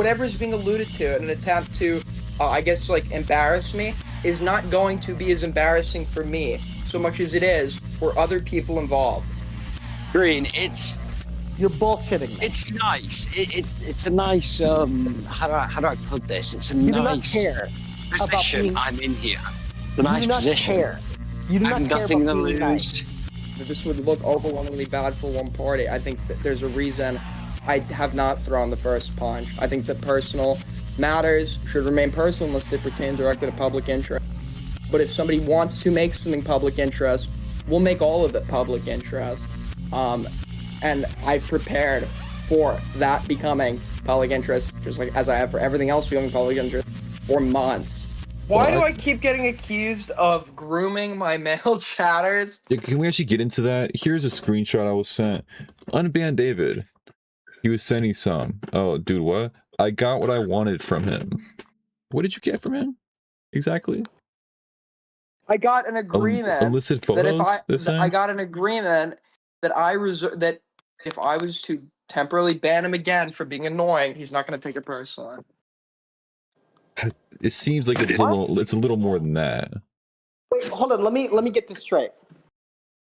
whatever's being alluded to in an attempt to, I guess, like, embarrass me is not going to be as embarrassing for me so much as it is for other people involved. Green, You're bullshitting me. it's nice. It's a nice how do I put this? It's a You do not nice care about position being. I'm in here. It's a You nice do not position. care. You do I not have care nothing about to being lose. nice. That this would look overwhelmingly bad for one party. I think that there's a reason I have not thrown the first punch. I think that personal matters should remain personal unless they pertain directly to public interest. But if somebody wants to make something public interest, we'll make all of it public interest. And I've prepared for that becoming public interest, just like as I have for everything else becoming public interest, for months. Why do I keep getting accused of grooming my male chatters? Yeah, can we actually get into that? Here's a screenshot I was sent. Unban David. He was sending some. Oh, dude, what? I got what I wanted from him. What did you get from him? Exactly. I got an agreement Illicit that if photos. I got an agreement that that if I was to temporarily ban him again for being annoying, he's not going to take it personally. It seems like it's a little more than that. Wait, hold on. Let me get this straight.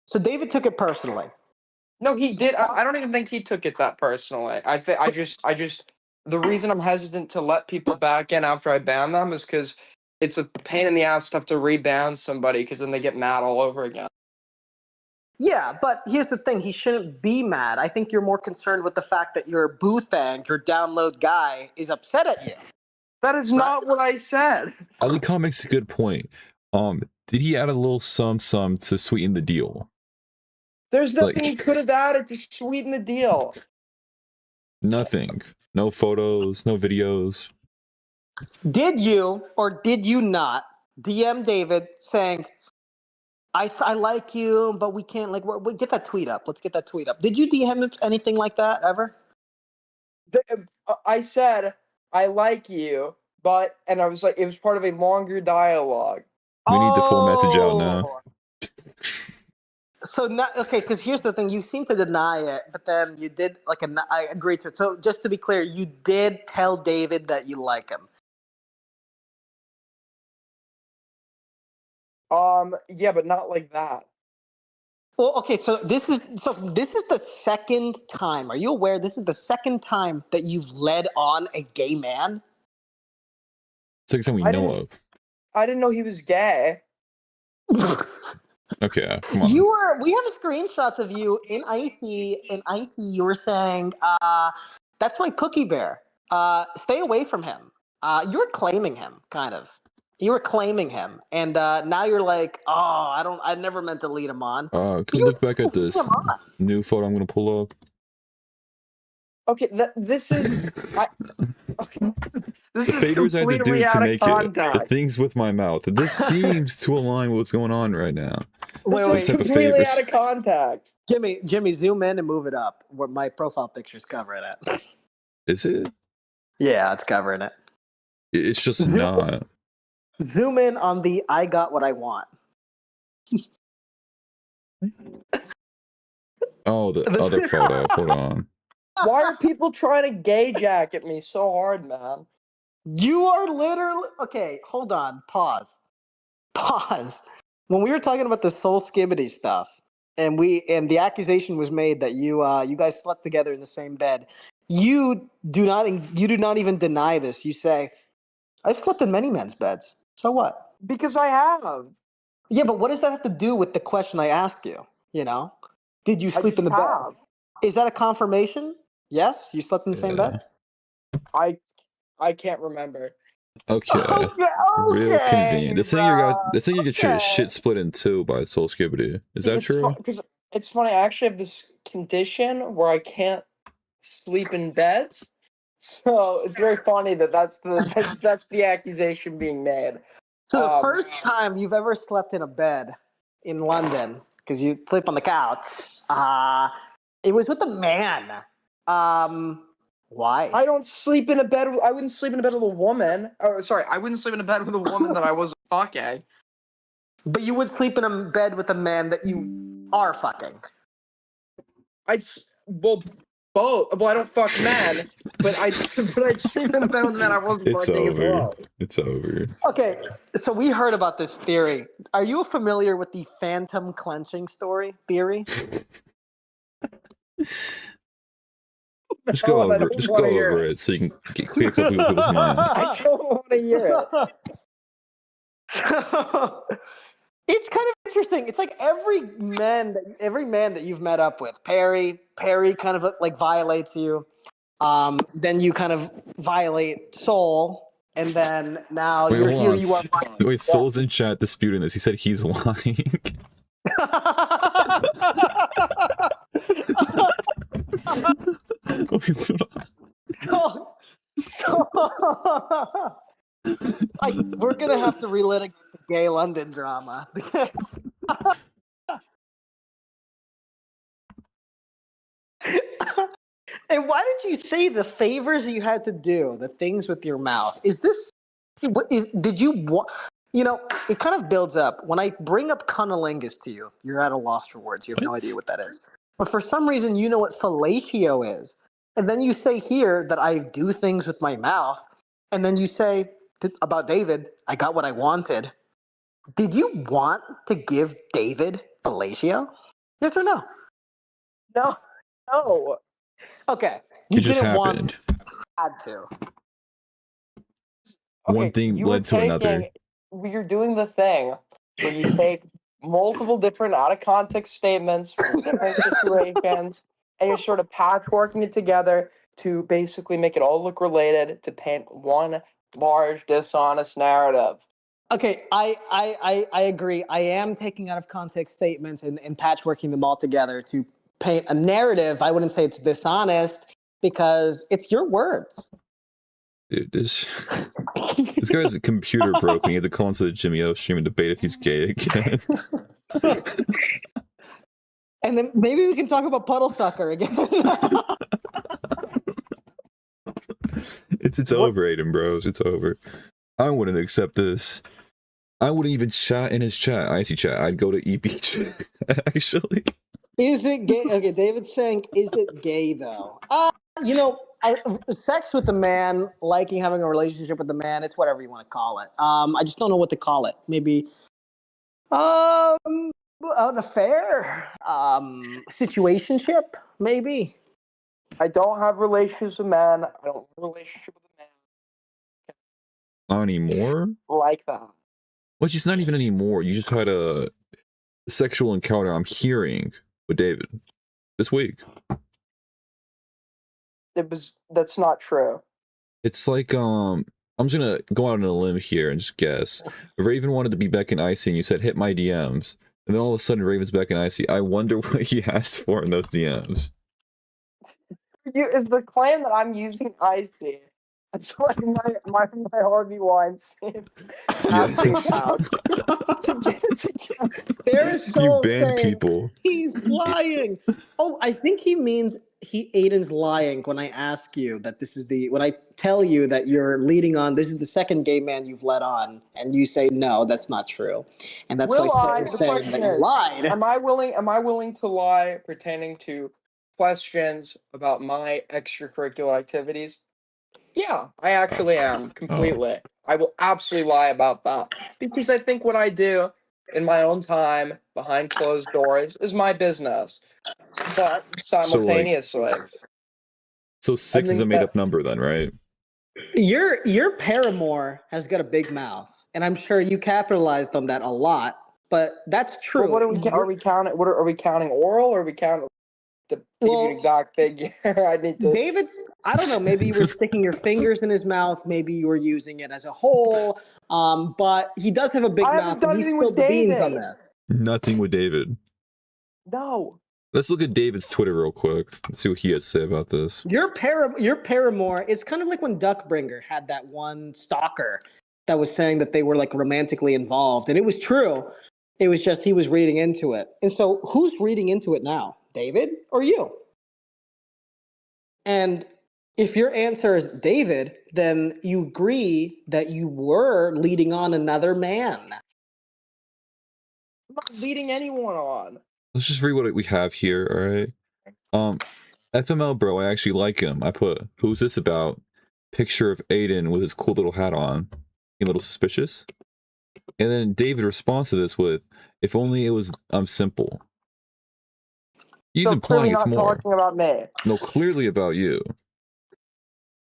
So David took it personally. No, he did. I don't even think he took it that personally. I just the reason I'm hesitant to let people back in after I ban them is because it's a pain in the ass to have to reban somebody because then they get mad all over again. Yeah, but here's the thing. He shouldn't be mad. I think you're more concerned with the fact that your Boothang, your download guy, is upset at you. That is not what I said. Ali Khan makes a good point. Did he add a little some to sweeten the deal? There's nothing he could have added to sweeten the deal. Nothing. No photos, no videos. Did you or did you not DM David saying, I like you, but we can't, like, we get that tweet up. Let's get that tweet up. Did you DM him anything like that ever? I said, I like you, and I was like, it was part of a longer dialogue. We need the full message out now. So not okay, because here's the thing: you seem to deny it, but then you did I agreed to it. So just to be clear, you did tell David that you like him. Yeah, but not like that. Well, okay, so this is the second time. Are you aware this is the second time that you've led on a gay man? Second time we know of. I didn't know he was gay. Okay, come on. We have screenshots of you in Icy. In Icy, you were saying, that's my cookie bear. Stay away from him. You were claiming him, kind of. You were claiming him, and now you're like, oh, I never meant to lead him on. Can you look back at this new photo I'm gonna pull up? Okay, this is. This the faders I had to do to make it. The things with my mouth. This seems to align with what's going on right now. Wait, completely out of contact. Jimmy, zoom in and move it up. Where my profile picture's covering it. Is it? Yeah, it's covering it. It's just not. Zoom in on the I got what I want. Oh, the other photo. Hold on. Why are people trying to gay jacket me so hard, man? You are literally... Okay, hold on. Pause. When we were talking about the Solskibidi stuff, and the accusation was made that you guys slept together in the same bed, you do not even deny this. You say, I've slept in many men's beds. So what? Because I have. Yeah, but what does that have to do with the question I asked you? You know? Did you sleep in the bed? Is that a confirmation? Yes? You slept in the same bed? I can't remember. Okay. Real convenient. This thing you get your shit split in two by Solskibidi. Is that true? Because it's funny, I actually have this condition where I can't sleep in beds. So it's very funny that's the accusation being made. So the first time you've ever slept in a bed in London, because you sleep on the couch, it was with a man. Why? I don't sleep in a bed. I wouldn't sleep in a bed with a woman. Oh, sorry, I wouldn't sleep in a bed with a woman that I wasn't fucking. But you would sleep in a bed with a man that you are fucking. Well, both. Well, I don't fuck men, but I'd sleep in the bed with men I wasn't It's fucking as over. well. It's over. Okay, so we heard about this theory. Are you familiar with the phantom clenching theory? Just go No, I over. don't Just wanna go hear over it. it so you can clear a couple people's minds. I don't want to hear it. It's kind of interesting. It's like every man that you've met up with, Perry kind of like violates you. Then you kind of violate Soul, and then now Wait, you're hold here. on. You are. Wait, Soul's in chat disputing this. He said he's lying. so, we're gonna have to relitigate the gay London drama. And why did you say the favors you had to do, the things with your mouth? Is this? Did you want? You know, it kind of builds up. When I bring up cunnilingus to you, you're at a loss for words. You have no idea what that is. But for some reason, you know what fellatio is. And then you say here that I do things with my mouth. And then you say about David, I got what I wanted. Did you want to give David fellatio? Yes or no? No. Okay. You It just didn't happened. want, had to. One thing led to another. You're doing the thing where you take multiple different out of context statements from different situations, and you're sort of patchworking it together to basically make it all look related to paint one large dishonest narrative. Okay, I agree. I am taking out of context statements and patchworking them all together to paint a narrative. I wouldn't say it's dishonest because it's your words. Dude, this guy's computer broke and he had to call into the Jimmy O stream and debate if he's gay again. And then maybe we can talk about Puddle Sucker again. It's over, Aiden, bros. It's over. I wouldn't accept this. I wouldn't even chat in his chat. I see chat. I'd go to EP chat, actually. Is it gay? Okay, David's saying, is it gay though? You know, sex with a man, liking having a relationship with a man, it's whatever you want to call it. I just don't know what to call it. Maybe an affair, situationship, maybe. I don't have relationships with men. I don't have a relationship with a man Not anymore? like that. Well, it's not even anymore. You just had a sexual encounter, I'm hearing, with David this week. That's not true. It's like, I'm just gonna go out on a limb here and just guess. Raven wanted to be back in Icy and you said, hit my DMs. And then all of a sudden, Raven's back in Icy. I wonder what he asked for in those DMs. Is the claim that I'm using Icy? That's like my Harvey Weinstein. There is You Soul banned saying people. he's lying. Oh, I think he means Aiden's lying when I ask you that when I tell you that you're leading on, this is the second gay man you've led on, and you say no, that's not true, and that's why Soul's saying that you lied. Am I willing to lie pertaining to questions about my extracurricular activities? Yeah, I actually am completely. Oh. I will absolutely lie about that because I think what I do in my own time behind closed doors is my business. But simultaneously, So 6 is a made-up number then, right? Your paramour has got a big mouth, and I'm sure you capitalized on that a lot. But that's true. Well, what are we counting? Are we counting oral, or are we counting to give you an exact figure? I need to. David's. I don't know. Maybe you were sticking your fingers in his mouth. Maybe you were using it as a whole. But he does have a big mouth, and he spilled the beans on this. Nothing with David. No. Let's look at David's Twitter real quick. Let's see what he has to say about this. Your paramour is kind of like when Duckbringer had that one stalker that was saying that they were like romantically involved, and it was true. It was just he was reading into it. And so who's reading into it now, David or you? And if your answer is David, then you agree that you were leading on another man. I'm not leading anyone on. Let's just read what we have here, all right? FML, bro, I actually like him. I put, who's this about? Picture of Aiden with his cool little hat on. A little suspicious. And then David responds to this with, if only it was, I'm simple. He's So clearly implying it's not more. talking about me. No, clearly about you.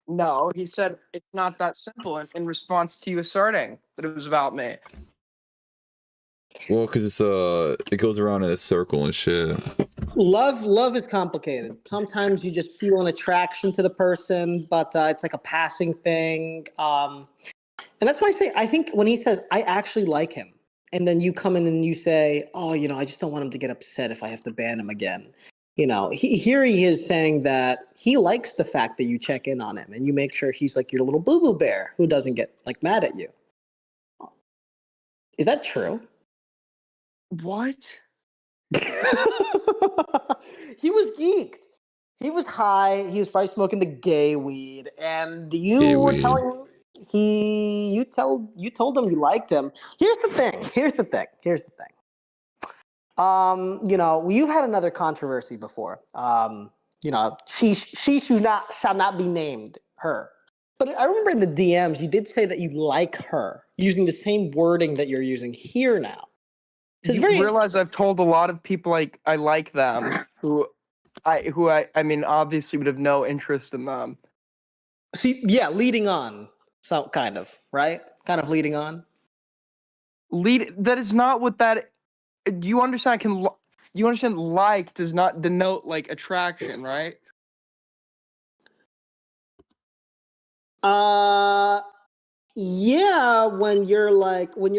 No, he said it's not that simple in response to you asserting that it was about me. Well, because it goes around in a circle and shit. Love is complicated. Sometimes you just feel an attraction to the person, but it's like a passing thing. And that's why I think when he says, I actually like him, and then you come in and you say, oh, I just don't want him to get upset if I have to ban him again. Here he is saying that he likes the fact that you check in on him and you make sure he's like your little boo-boo bear who doesn't get like mad at you. Is that true? What? He was geeked. He was high. He was probably smoking the gay weed, and you Gay were weed. telling him you told him you liked him. Here's the thing. You've had another controversy before. She shall not be named, her. But I remember in the DMs you did say that you like her, using the same wording that you're using here now. So it's You very realize I've told a lot of people I like them who I mean obviously would have no interest in them. See, yeah, leading on, so kind of, right? Kind of leading on. That is not what that. Do you understand? You understand? Like does not denote like attraction, right? Yeah, when you're like when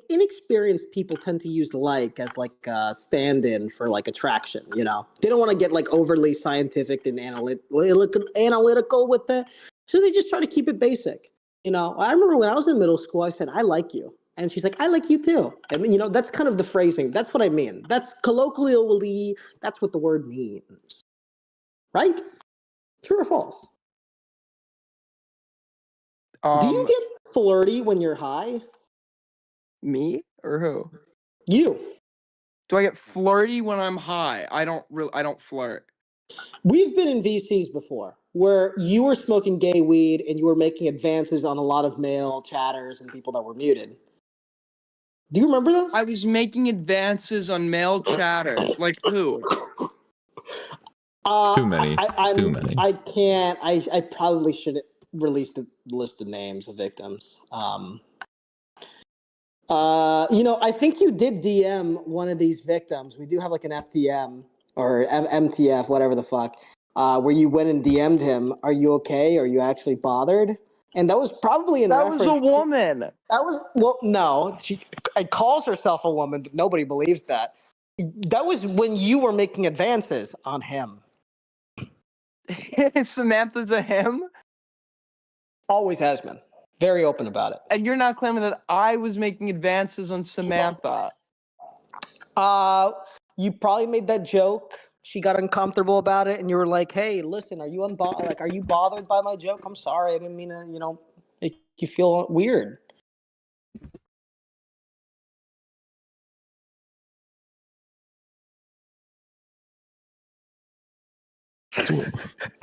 inexperienced people tend to use like as like a stand-in for like attraction. They don't want to get like overly scientific and analytical with it, so they just try to keep it basic. I remember when I was in middle school, I said I like you, and she's like I like you too. I mean, that's kind of the phrasing. That's what I mean. That's colloquially. That's what the word means, right? True or false? Do you get flirty when you're high? Me or who? You. Do I get flirty when I'm high? I don't flirt. We've been in VCs before where you were smoking gay weed and you were making advances on a lot of male chatters and people that were muted. Do you remember this? I was making advances on male chatters. Like who? Too many. Too many. I can't. I probably should release the list of names of victims. I think you did DM one of these victims. We do have like an FTM or MTF, whatever the fuck, where you went and DM'd him. Are you okay? Are you actually bothered? And that was probably in That reference. was a woman. That was no. She calls herself a woman, but nobody believes that. That was when you were making advances on him. Samantha's a him? Always has been. Very open about it. And you're not claiming that I was making advances on Samantha. You probably made that joke. She got uncomfortable about it, and you were like, "Hey, listen, are you are you bothered by my joke? I'm sorry, I didn't mean to, make you feel weird."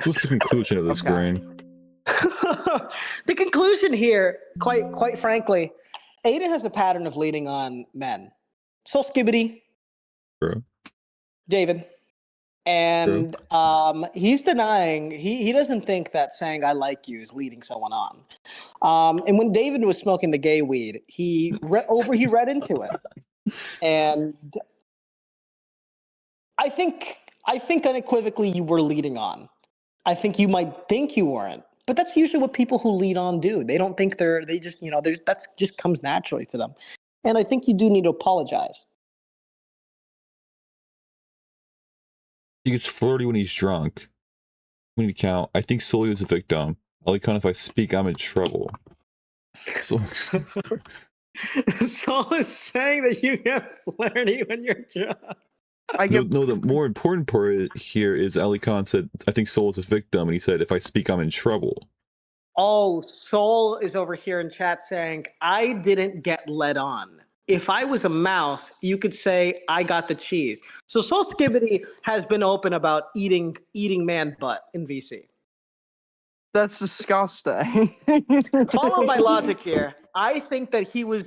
What's the conclusion of this, Green? The conclusion here, quite frankly, Aiden has a pattern of leading on men. Solskibidi, Bro. David, and he's denying. He doesn't think that saying "I like you" is leading someone on. And when David was smoking the gay weed, he read into it, and I think unequivocally you were leading on. I think you might think you weren't, but that's usually what people who lead on do. They don't think they just, that just comes naturally to them. And I think you do need to apologize. He gets flirty when he's drunk. We need to count. I think Sully is a victim. Alicon, if I speak, I'm in trouble. So Saul is saying that you get flirty when you're drunk. No, the more important part here is Alicon said, I think Soul is a victim, and he said, if I speak, I'm in trouble. Oh, Soul is over here in chat saying, I didn't get led on. if I was a mouse, you could say I got the cheese. So Solskibidi has been open about eating man butt in VC. That's disgusting. Follow my logic here. I think he was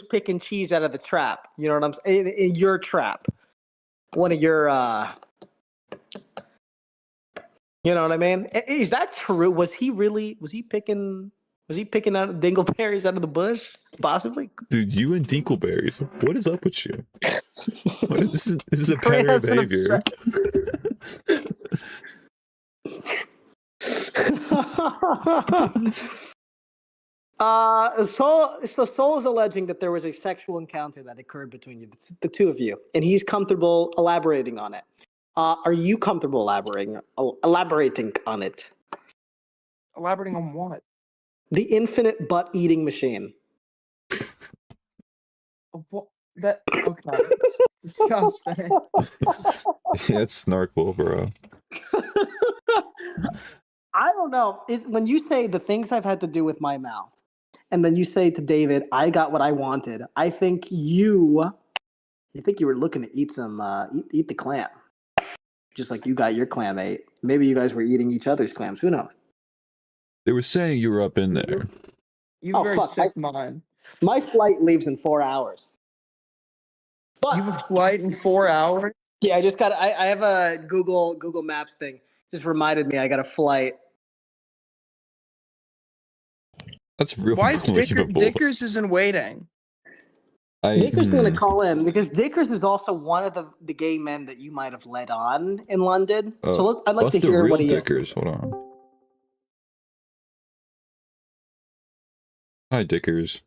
picking cheese out of the trap. You know what I'm saying? In your trap. One of your you know what I mean? Is that true? Was he picking out dingleberries out of the bush? Possibly. Dude, you and Dinkleberries. What is up with you? What is this? This is a Korea pattern of has an behavior. Soul is alleging that there was a sexual encounter that occurred between you, the two of you, and he's comfortable elaborating on it. Are you comfortable elaborating on it? Elaborating on what? The infinite butt eating machine. What? That okay? It's disgusting. Yeah, it's snarkle, bro. I don't know. It's when you say the things I've had to do with my mouth, and then you say to David, "I got what I wanted." I think you were looking to eat some eat the clam, just like you got your clam ate. Maybe you guys were eating each other's clams. Who knows? They were saying you were up in there. You have Oh, a very fuck, sick mind. My flight leaves in 4 hours. But You have a flight in 4 hours. yeah, I just got. I have a Google Maps thing. Just reminded me I got a flight. That's real. Why is unbelievable. Dickers isn't waiting? Dickers is going to call in because Dickers is also one of the gay men that you might have led on in London. So I'd like What's to the hear real what he Dickers? is. Hold on. Hi, Dickers.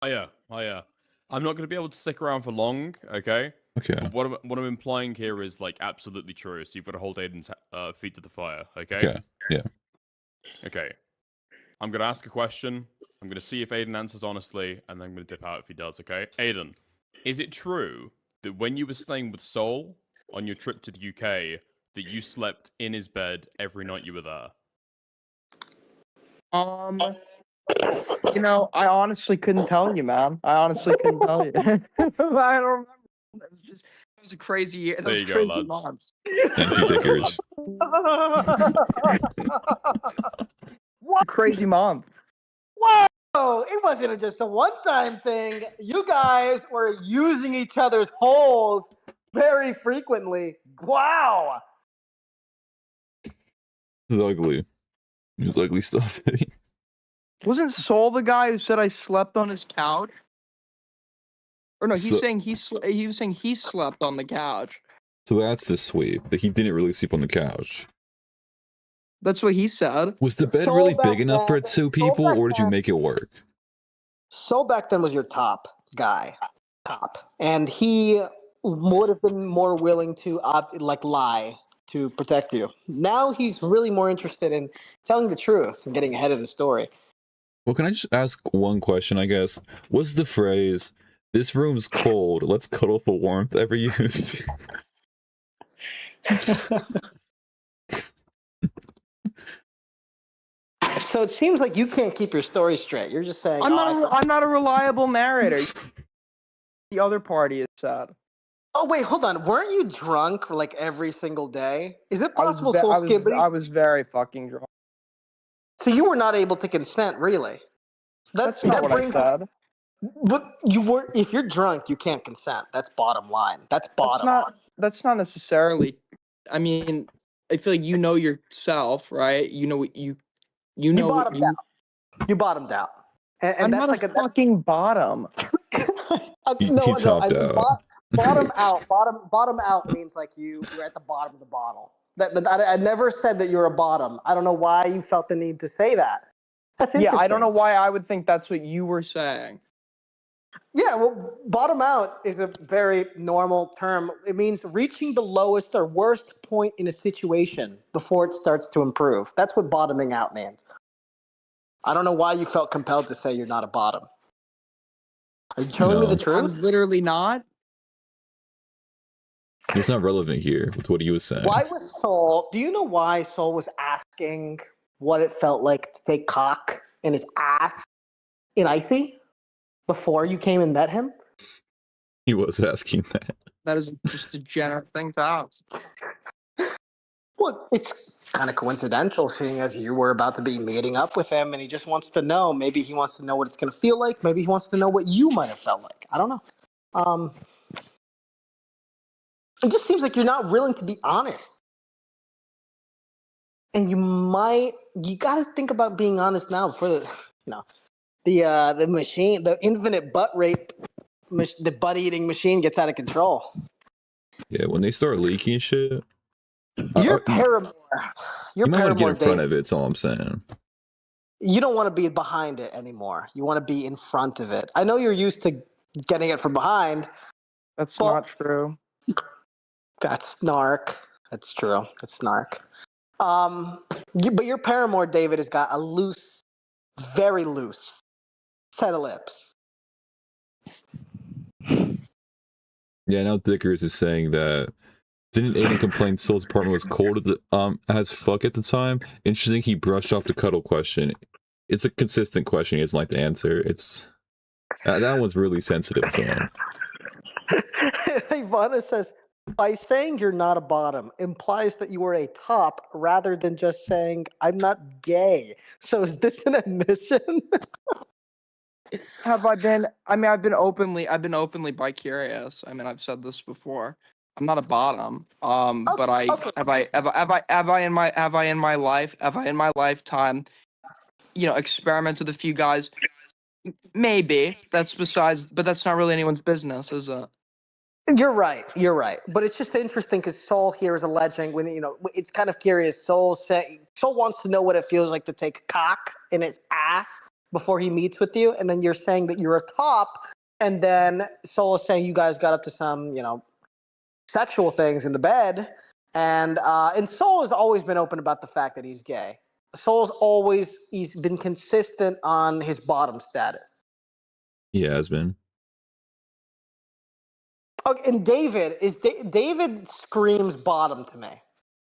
Hiya. I'm not going to be able to stick around for long, okay? Okay. But what I'm implying here is, like, absolutely true, so you've got to hold Aiden's feet to the fire, okay? Okay. Yeah. Okay. I'm going to ask a question, I'm going to see if Aiden answers honestly, and then I'm going to dip out if he does, okay? Aiden, is it true that when you were staying with Sol on your trip to the UK, that you slept in his bed every night you were there? You know, I honestly couldn't tell you, man. I honestly couldn't tell you. I don't remember. It was a crazy year. There you go, Crazy lads. months. Thank you, Dickers. What? Crazy month. Whoa! It wasn't just a one-time thing. You guys were using each other's holes very frequently. Wow! This is ugly. This is ugly stuff. Wasn't Sol the guy who said I slept on his couch? Or no, he's saying he was saying he slept on the couch. So that's the sweep. That he didn't really sleep on the couch. That's what he said. Was the bed Sol really back big enough for then- two Sol people, back or did you then- make it work? So back then was your top guy, and he would have been more willing to lie to protect you. Now he's really more interested in telling the truth and getting ahead of the story. Well, can I just ask one question, I guess? Was the phrase, "This room's cold, let's cuddle for warmth," ever used? So it seems like you can't keep your story straight. You're just saying, I'm not a reliable narrator. The other party is sad. Oh, wait, hold on. Weren't you drunk for like every single day? Is it I was, possible, I was very fucking drunk. So you were not able to consent, really? That's not what I said. But you were. If you're drunk, you can't consent. That's bottom line. That's bottom line. That's not necessarily. I mean, I feel like you know yourself, right? You know what you know. You bottomed out. You bottomed out. And I'm that's not a fucking bottom. He topped out. Bottom out. Bottom out means like you're at the bottom of the bottle. I never said that you're a bottom. I don't know why you felt the need to say that. That's interesting. Yeah, I don't know why I would think that's what you were saying. Yeah, well, bottom out is a very normal term. It means reaching the lowest or worst point in a situation before it starts to improve. That's what bottoming out means. I don't know why you felt compelled to say you're not a bottom. Are you telling me the I'm truth? literally not. It's not relevant here with what he was saying. Why was Sol? Do you know why Sol was asking what it felt like to take cock in his ass in Icy? before you came and met him? He was asking that. That is just a general thing to ask. Well, it's kind of coincidental, seeing as you were about to be meeting up with him, and he just wants to know. Maybe he wants to know what it's going to feel like. Maybe he wants to know what you might have felt like. I don't know. It just seems like you're not willing to be honest. And you got to think about being honest now before the machine, the infinite butt rape, the butt eating machine gets out of control. Yeah, when they start leaking shit, You're Paramore. You're you might want to get in front Dave. of it. That's all I'm saying. You don't want to be behind it anymore. You want to be in front of it. I know you're used to getting it from behind. That's Well- not true. That's snark. That's true. That's snark. But your Paramore, David, has got a loose, very loose set of lips. Yeah, now Dickers is saying that didn't Aiden complain Soul's apartment was cold at the, as fuck at the time? Interesting he brushed off the cuddle question. It's a consistent question he doesn't like to answer. It's that one's really sensitive to him. Ivana says, by saying you're not a bottom implies that you are a top rather than just saying I'm not gay. So is this an admission? Have I been? I mean, I've been openly bi-curious. I mean, I've said this before. I'm not a bottom. But okay. have I in my lifetime, experimented with a few guys? Maybe. But that's not really anyone's business, is it? You're right. But it's just interesting because Soul here is alleging it's kind of curious. Soul wants to know what it feels like to take cock in his ass before he meets with you, and then you're saying that you're a top, and then Soul is saying you guys got up to some sexual things in the bed, and Soul has always been open about the fact that he's gay. He's been consistent on his bottom status. He has been. Okay, and David screams bottom to me.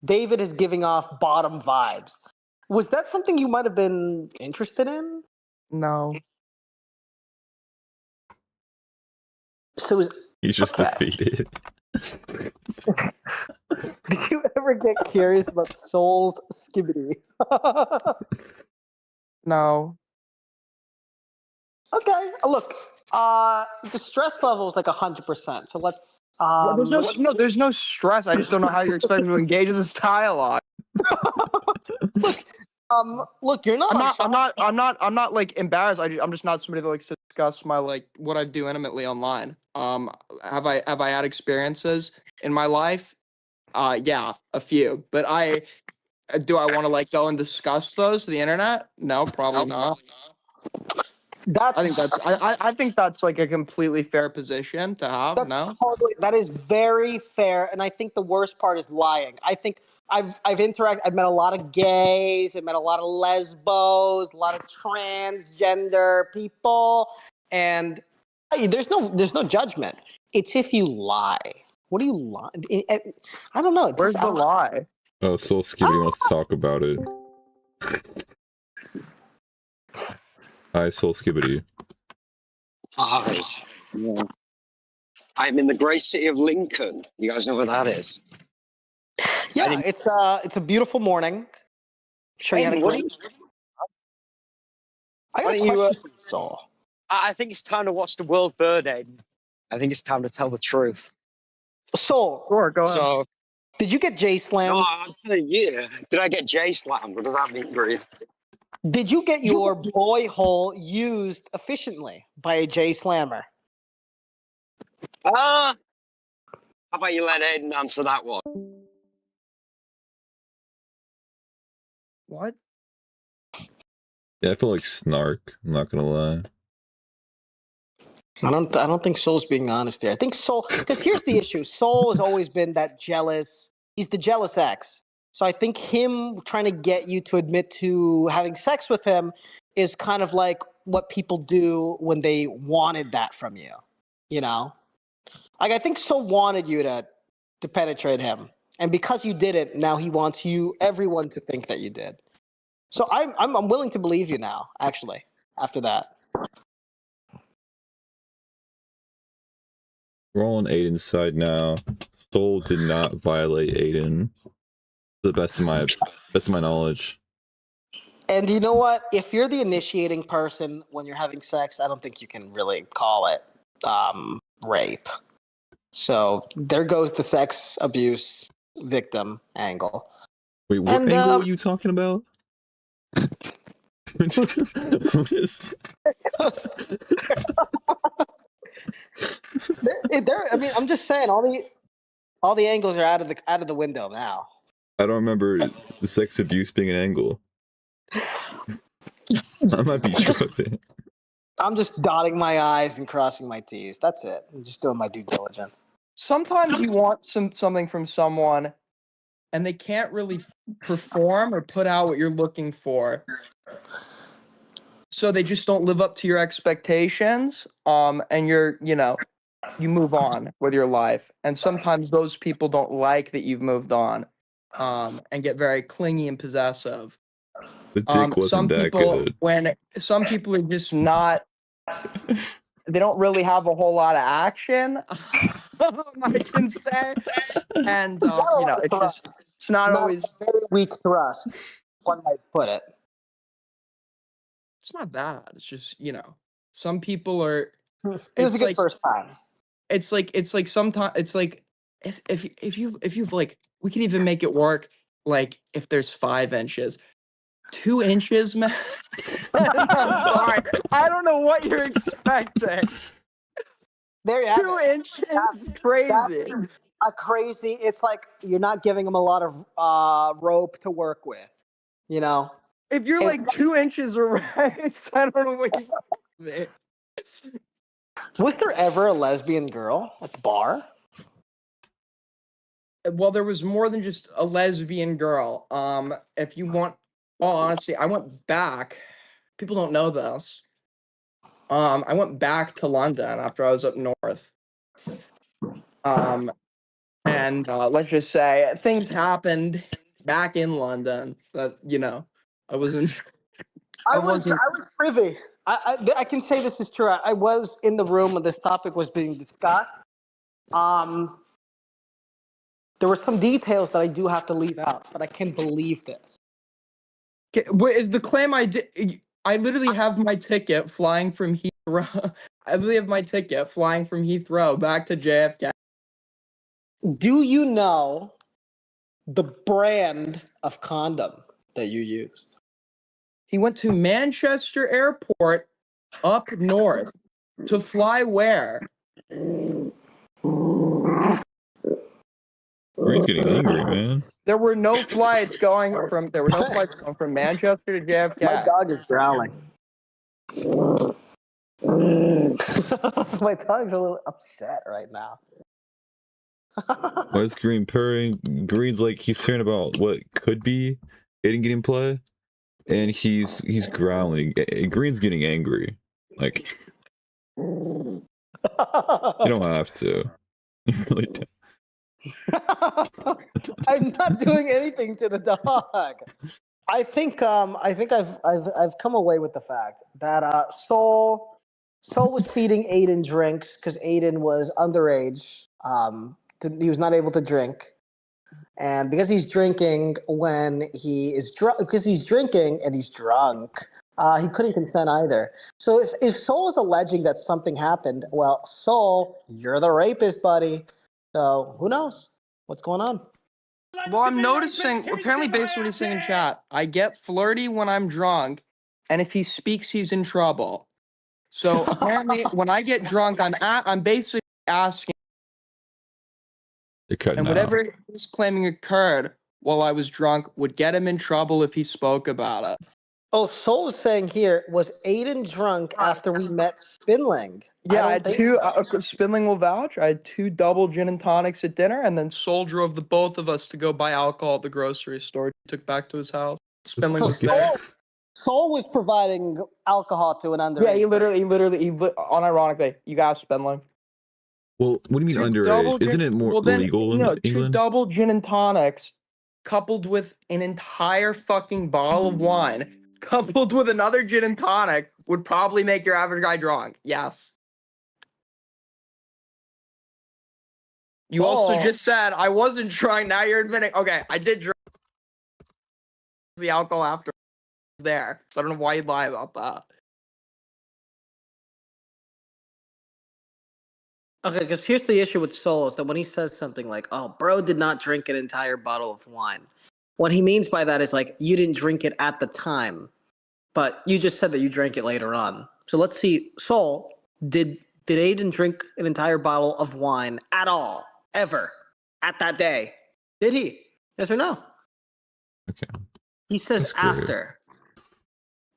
David is giving off bottom vibes. Was that something you might have been interested in? No. So He's just okay. defeated. Did you ever get curious about Soul's skibidi? No. Okay, look. The stress level is like 100%. So let's. There's no stress. I just don't know how you're expecting to engage in this dialogue. Look, you're not. I'm not like embarrassed. I'm just not somebody that likes to discuss my what I do intimately online. Have I had experiences in my life? Yeah, a few. But do I want to go and discuss those to the internet? No, probably not. I think that's like a completely fair position to have. No, that is very fair, and I think the worst part is lying. I think I've met a lot of gays, I've met a lot of lesbos, a lot of transgender people, and there's no judgment. It's if you lie. What do you lie? I don't know. Where's the lie? Oh, Solskibidi wants to talk about it. Hi, Solskibidi. Hi. Yeah. I'm in the great city of Lincoln. You guys know where that is? Yeah, it's a beautiful morning. Sure, you had a great. I got a question for you, Saul. I think it's time to watch the World Bird, Aiden. I think it's time to tell the truth. Soul, Sure, go ahead. So, did you get J slammed? no, I'm telling you, did I get J slammed? What does that mean, Green? Did you get your boy hole used efficiently by a J slammer? How about you let Aiden answer that one? What? Yeah, I feel like snark. I'm not gonna lie. I don't think Soul's being honest here. I think Soul, because here's the issue. Soul has always been that jealous. He's the jealous ex. So I think him trying to get you to admit to having sex with him is kind of like what people do when they wanted that from you. I think Soul wanted you to penetrate him, and because you did it, now he wants everyone to think that you did. So I'm willing to believe you now. Actually, after that. We're all on Aiden's side now. Soul did not violate Aiden, to the best of my knowledge. And you know what? If you're the initiating person when you're having sex, I don't think you can really call it rape. So there goes the sex abuse victim angle. Wait, what And angle are you talking about? What is... I mean, I'm just saying, all the angles are out of the window now. I don't remember the sex abuse being an angle. I might be tripping. I'm just dotting my I's and crossing my T's. That's it. I'm just doing my due diligence. Sometimes you want something from someone, and they can't really perform or put out what you're looking for. So they just don't live up to your expectations. And you move on with your life. And sometimes those people don't like that you've moved on, and get very clingy and possessive. The dick wasn't that good. Some people are just not, they don't really have a whole lot of action, I can say. And it's not always a very weak thrust. One might put it. It's not bad. It's just, some people are. It was a good first time. It's like sometimes it's like if you've like, we can even make it work like if there's 5 inches. 2 inches, man. I'm sorry. I don't know what you're expecting. There you have 2 it. inches, crazy. That's a crazy. It's like you're not giving them a lot of rope to work with. If you're like 2 inches or right, I don't know what you mean. Was there ever a lesbian girl at the bar? Well, there was more than just a lesbian girl. If you want, well, honestly, I went back. People don't know this. I went back to London after I was up north. And let's just say things happened back in London that I wasn't. I was privy. I can say this is true. I was in the room when this topic was being discussed. There were some details that I do have to leave out, but I can't believe this. Is the claim I did? I literally have my ticket flying from Heathrow. I literally have my ticket flying from Heathrow back to JFK. Do you know the brand of condom that you used? He went to Manchester Airport up north to fly where? He's getting angry, man. There were no flights going from Manchester to JFK. My dog is growling. My dog's a little upset right now. Why is Green purring? Green's like he's hearing about what could be Aiden getting play, and he's growling. Green's getting angry. Like you don't have to. You really don't. I'm not doing anything to the dog. I think I've come away with the fact that Soul was feeding Aiden drinks because Aiden was underage. He was not able to drink, and because he's drinking when he is drunk, because he's drinking and he's drunk, he couldn't consent either. So if Soul is alleging that something happened, well, Soul, you're the rapist, buddy. So who knows what's going on? Well, I'm noticing, apparently based on what he's saying in chat, I get flirty when I'm drunk, and if he speaks, he's in trouble. So apparently when I get drunk, I'm basically asking, and whatever he's claiming occurred while I was drunk would get him in trouble if he spoke about it. Oh, Soul is saying here, was Aiden drunk after we met Spinling? Yeah, I had 2, Spinling will vouch, I had 2 double gin and tonics at dinner, and then Soul drove the both of us to go buy alcohol at the grocery store. He took back to his house. Spinling was there. Soul was providing alcohol to an underage. Yeah, he literally, unironically, you got Spinling. Well, what do you mean underage? Isn't it more legal in England? 2 double gin and tonics, coupled with an entire fucking bottle of wine, coupled with another gin and tonic, would probably make your average guy drunk. Yes. You also Soul. just said I wasn't trying. Now you're admitting. Okay, I did drink the alcohol after there, so I don't know why you'd lie about that. Okay, because here's the issue with Soul is that when he says something like, "Oh, bro did not drink an entire bottle of wine," what he means by that is like you didn't drink it at the time, but you just said that you drank it later on. So let's see, Soul, did Aiden drink an entire bottle of wine at all, ever, at that day? Did he? Yes or no? Okay. He says That's great. after.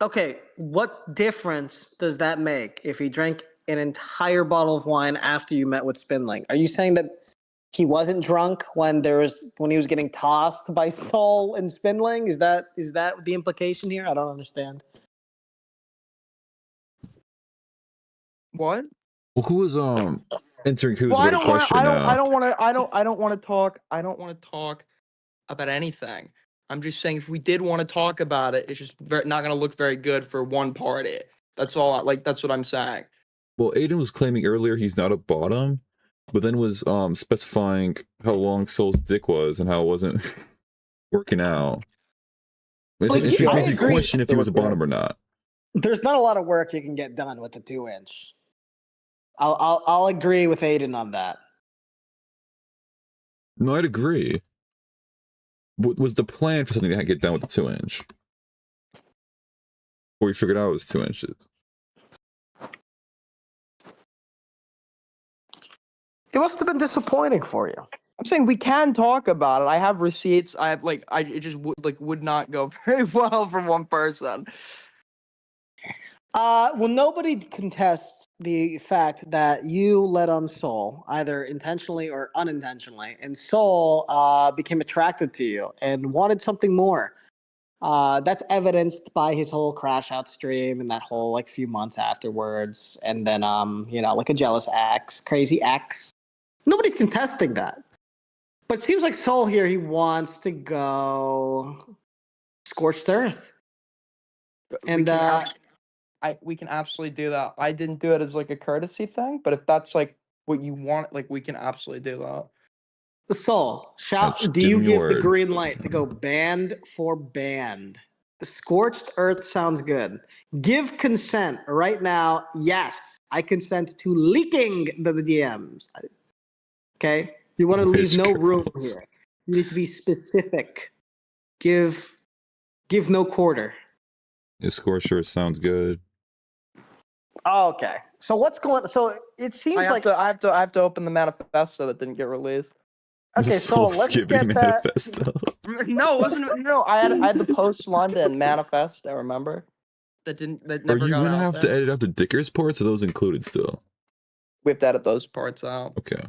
Okay, what difference does that make if he drank an entire bottle of wine after you met with Spinling? Are you saying that he wasn't drunk when he was getting tossed by Soul and Spinling? Is that the implication here? I don't understand. What? Well, who was answering who's Well, I better don't want. question I now? don't want to. I don't want to talk. I don't want to talk about anything. I'm just saying if we did want to talk about it, it's just not going to look very good for one party. That's all. That's what I'm saying. Well, Aiden was claiming earlier he's not a bottom, but then was specifying how long Soul's dick was and how it wasn't working out. It Well, makes I me agree. question if he was a bottom or not. There's not a lot of work you can get done with the 2-inch. I'll agree with Aiden on that. No, I'd agree. What was the plan for something to get done with the 2-inch? Or we figured out it was 2 inches. It must have been disappointing for you. I'm saying we can talk about it. I have receipts. I have it just would not go very well for one person. Well, nobody contests the fact that you led on Soul, either intentionally or unintentionally, and Soul became attracted to you and wanted something more. That's evidenced by his whole crash out stream and that whole like few months afterwards, and then like a jealous ex, crazy ex. Nobody's contesting that, but it seems like Soul here he wants to go scorched earth, and We can absolutely do that. I didn't do it as like a courtesy thing, but if that's like what you want, like we can absolutely do that. the Soul, Just do give you me your give the word. green light to go band for band? The scorched earth sounds good. Give consent right now. Yes, I consent to leaking the DMs. Okay, you want to leave no room here. You need to be specific. Give no quarter. Your score sure sounds good. Okay, so what's going? So it seems like I have to open the manifesto that didn't get released. okay. The So let's Solskibidi get that. manifesto. No, it wasn't. No, I had the post London manifesto. Remember that Are never you got gonna out have to there. edit out the Dickers parts? Or those included still? We have to edit those parts out. Okay.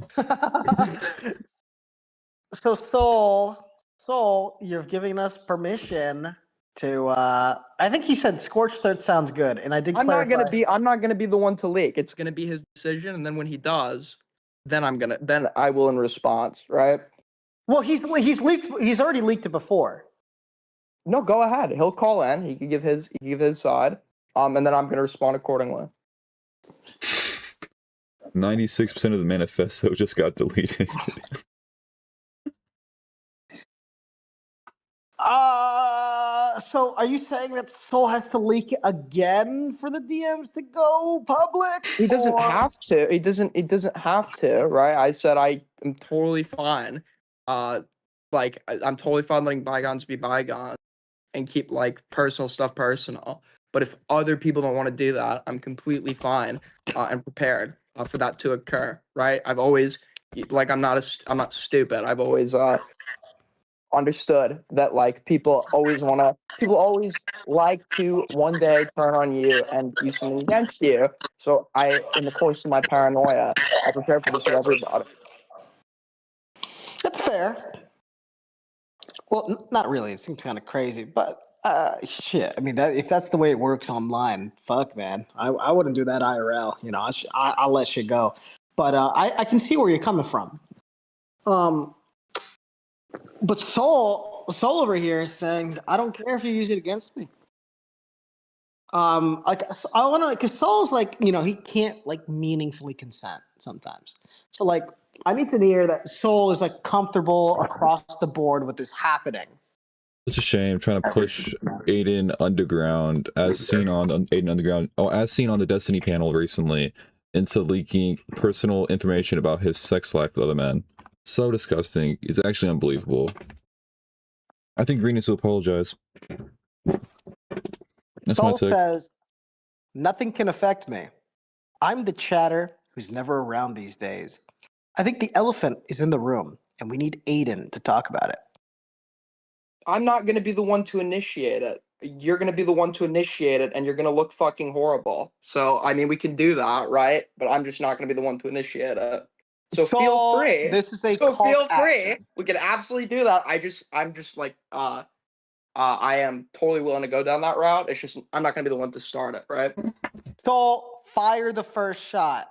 So Soul, you're giving us permission to. I think he said scorched earth sounds good, and I did I'm not clarify. gonna be the one to leak. It's gonna be his decision, and then when he does, then I will in response, right? Well, he's leaked. He's already leaked it before. No, go ahead. He'll call in. He can give his side. And then I'm gonna respond accordingly. 96% of the manifesto just got deleted. So are you saying that Soul has to leak it again for the DMs to go public? He doesn't have to. He doesn't have to, right? I said I am totally fine. I'm totally fine letting bygones be bygones and keep like personal stuff personal. But if other people don't want to do that, I'm completely fine and prepared for that to occur, right? I've always I'm not stupid. I've always understood that like people always like to one day turn on you and use something against you. So in the course of my paranoia, I prepare for this with everybody. That's fair. Well, not really. It seems kind of crazy, but shit. I mean, if that's the way it works online, fuck, man. I wouldn't do that IRL. You know, I'll let shit go. But I can see where you're coming from. But Soul over here is saying, I don't care if you use it against me. Like I want to, because Saul's like, he can't like meaningfully consent sometimes. So like, I need to hear that Saul is like comfortable across the board with this happening. It's a shame trying to push Aiden underground, as seen on Aiden Underground, as seen on the Destiny panel recently, into leaking personal information about his sex life with other men. So disgusting. It's actually unbelievable. I think Green needs to apologize. That's my Saul take. says, nothing can affect me. I'm the chatter who's never around these days. I think the elephant is in the room, and we need Aiden to talk about it. I'm not going to be the one to initiate it. You're going to be the one to initiate it, and you're going to look fucking horrible. So, I mean, we can do that, right? But I'm just not going to be the one to initiate it. So feel free. This is a So call feel to free. action. We can absolutely do that. I'm just like, I am totally willing to go down that route. It's just I'm not going to be the one to start it, right? Saul, fire the first shot.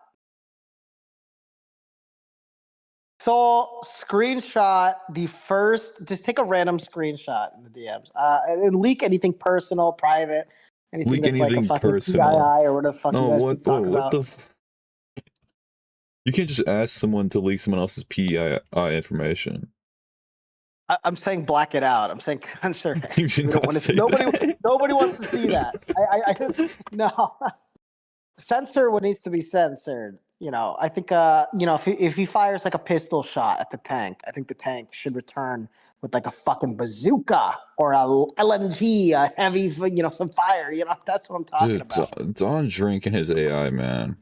Saul, screenshot the first. Just take a random screenshot in the DMs, and leak anything personal, private, anything Leak that's like a anything fucking personal. PII or whatever the fuck you No, guys what? talk Oh, about. what the? You can't just ask someone to leak someone else's PII information. I'm saying black it out. I'm saying censor it. You should We don't not want to. say Nobody that. wants to see that. No. Censor what needs to be censored. I think if he fires like a pistol shot at the tank, I think the tank should return with like a fucking bazooka or a LMG, a heavy, some fire. That's what I'm talking Dude, about. Don drinking his AI, man.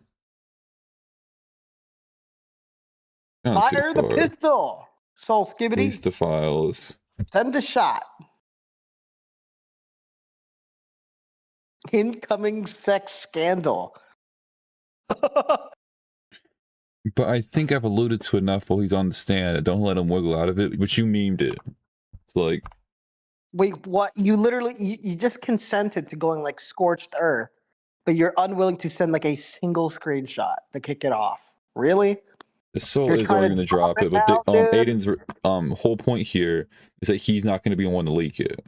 Gone too Fire the far. pistol, Solskibidi. Release the files. Send the shot. Incoming sex scandal. But I think I've alluded to enough while he's on the stand. Don't let him wiggle out of it. But you memed it. It's like, Wait, what? You literally, you just consented to going like scorched earth, but you're unwilling to send like a single screenshot to kick it off. Really? Soul You're is trying already to going to drop it. But now, dude? Aiden's whole point here is that he's not going to be the one to leak it.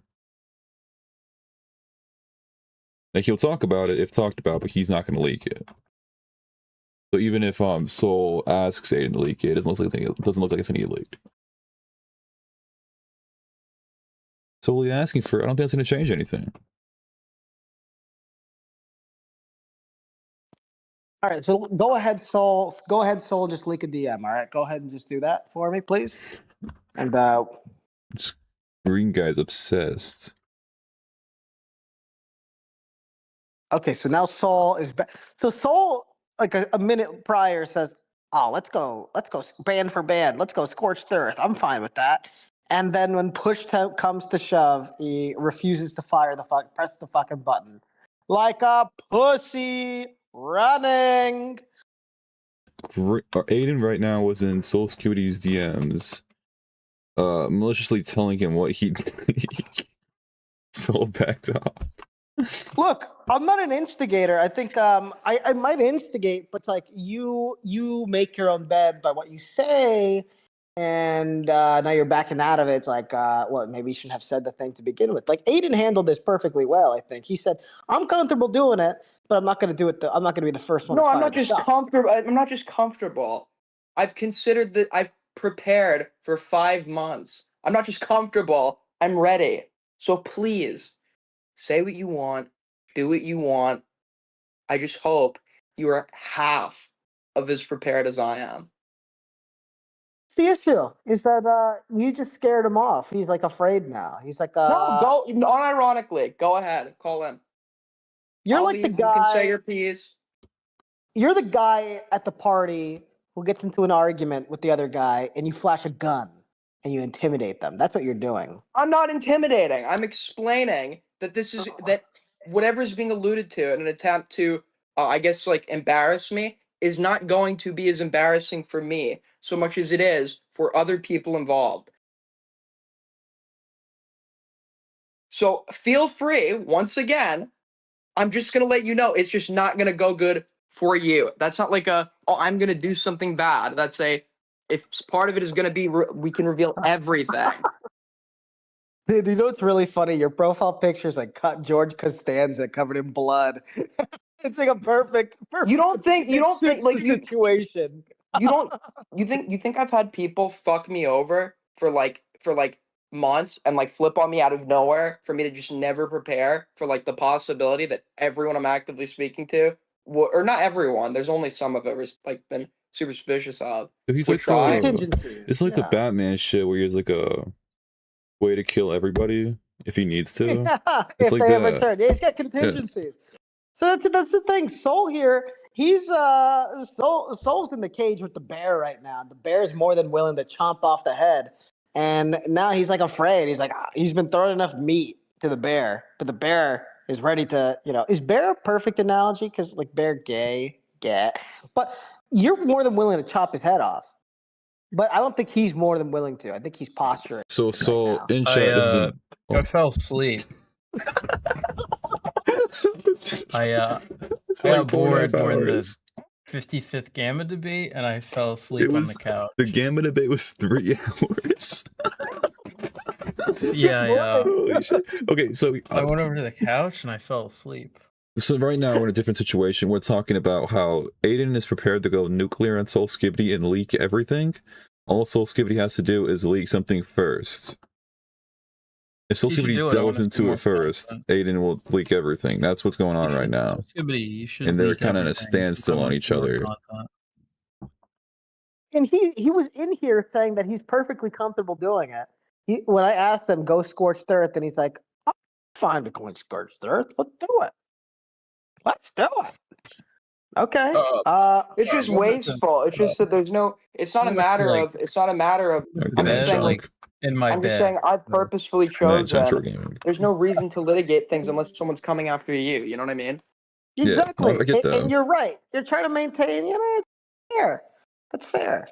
Like, he'll talk about it if talked about, but he's not going to leak it. So even if Soul asks Aiden to leak it, it doesn't look like it's going to get leaked. So what are you asking for? I don't think it's going to change anything. All right, so go ahead, Soul. Go ahead, Soul. Just leak a DM. All right, go ahead and just do that for me, please. And Green guy's obsessed. okay, so now Soul is back. So Soul, like a minute prior, says, "Oh, let's go band for band. Let's go scorched earth. I'm fine with that." And then when push comes to shove, he refuses to press the fucking button, like a pussy running. Aiden right now was in Solskibidi's DMs, maliciously telling him what he Soul backed off. Look, I'm not an instigator. I think I might instigate, but it's like you make your own bed by what you say, and now you're backing out of it. It's like, well, maybe you shouldn't have said the thing to begin with. Like Aiden handled this perfectly well. I think he said, "I'm comfortable doing it, but I'm not going to do it. I'm not going to be the first one." No, to I'm fire not the just shot. comfortable. I'm not just comfortable. I've considered that. I've prepared for 5 months. I'm not just comfortable. I'm ready. So please, say what you want. Do what you want. I just hope you are half of as prepared as I am. The issue is that you just scared him off. He's like afraid now. He's like, No, go unironically. Go ahead. Call him. You're I'll like the leave. You can say guy. your piece. You're the guy at the party who gets into an argument with the other guy, and you flash a gun and you intimidate them. That's what you're doing. I'm not intimidating. I'm explaining that this is that whatever is being alluded to in an attempt to, I guess, like embarrass me is not going to be as embarrassing for me so much as it is for other people involved. So feel free, once again, I'm just going to let you know it's just not going to go good for you. That's not like I'm going to do something bad. That's if part of it is going to be, we can reveal everything. Dude, you know what's really funny? Your profile picture is like cut George Costanza covered in blood. It's like a perfect. You don't think it suits like the situation. you think I've had people fuck me over for like months and like flip on me out of nowhere for me to just never prepare for like the possibility that everyone I'm actively speaking to, or not everyone, there's only some of it was like been super suspicious of. He's would like try. Contingencies. it's like the yeah. Batman shit where he has like a way to kill everybody if he needs to. Yeah, It's if like they ever that. turn. Yeah, he's got contingencies. So that's the thing. Soul here, he's Soul's in the cage with the bear right now. The bear's more than willing to chomp off the head. And now he's like afraid. He's like he's been throwing enough meat to the bear, but the bear is ready to, is bear a perfect analogy? Because like bear gay. But you're more than willing to chop his head off. But I don't think he's more than willing to. I think he's posturing. So now. in chat, this isn't. I fell asleep. I got bored during the 55th Gamma debate, and I fell asleep on the couch. The Gamma debate was 3 hours. Yeah. Holy shit. Okay, so I went over to the couch and I fell asleep. So right now we're in a different situation. We're talking about how Aiden is prepared to go nuclear on Solskibidi and leak everything. All Solskibidi has to do is leak something first. If Solskibidi delves into it first, Aiden will leak everything. That's what's going on right now. You should And they're kind of in a standstill on each other. And he was in here saying that he's perfectly comfortable doing it. When I asked him, go scorched earth, and he's like, I'm fine to go scorched earth. Let's do it. Let's do it. Okay. It's just wasteful. It's just that there's no. It's not a matter of. It's not a matter of. I'm just saying, like, in my I'm bed. just saying, I purposefully chose Central them. Gaming. There's no reason to litigate things unless someone's coming after you. You know what I mean? Exactly. Yeah, I get that. And you're right. You're trying to maintain. It's fair. That's fair.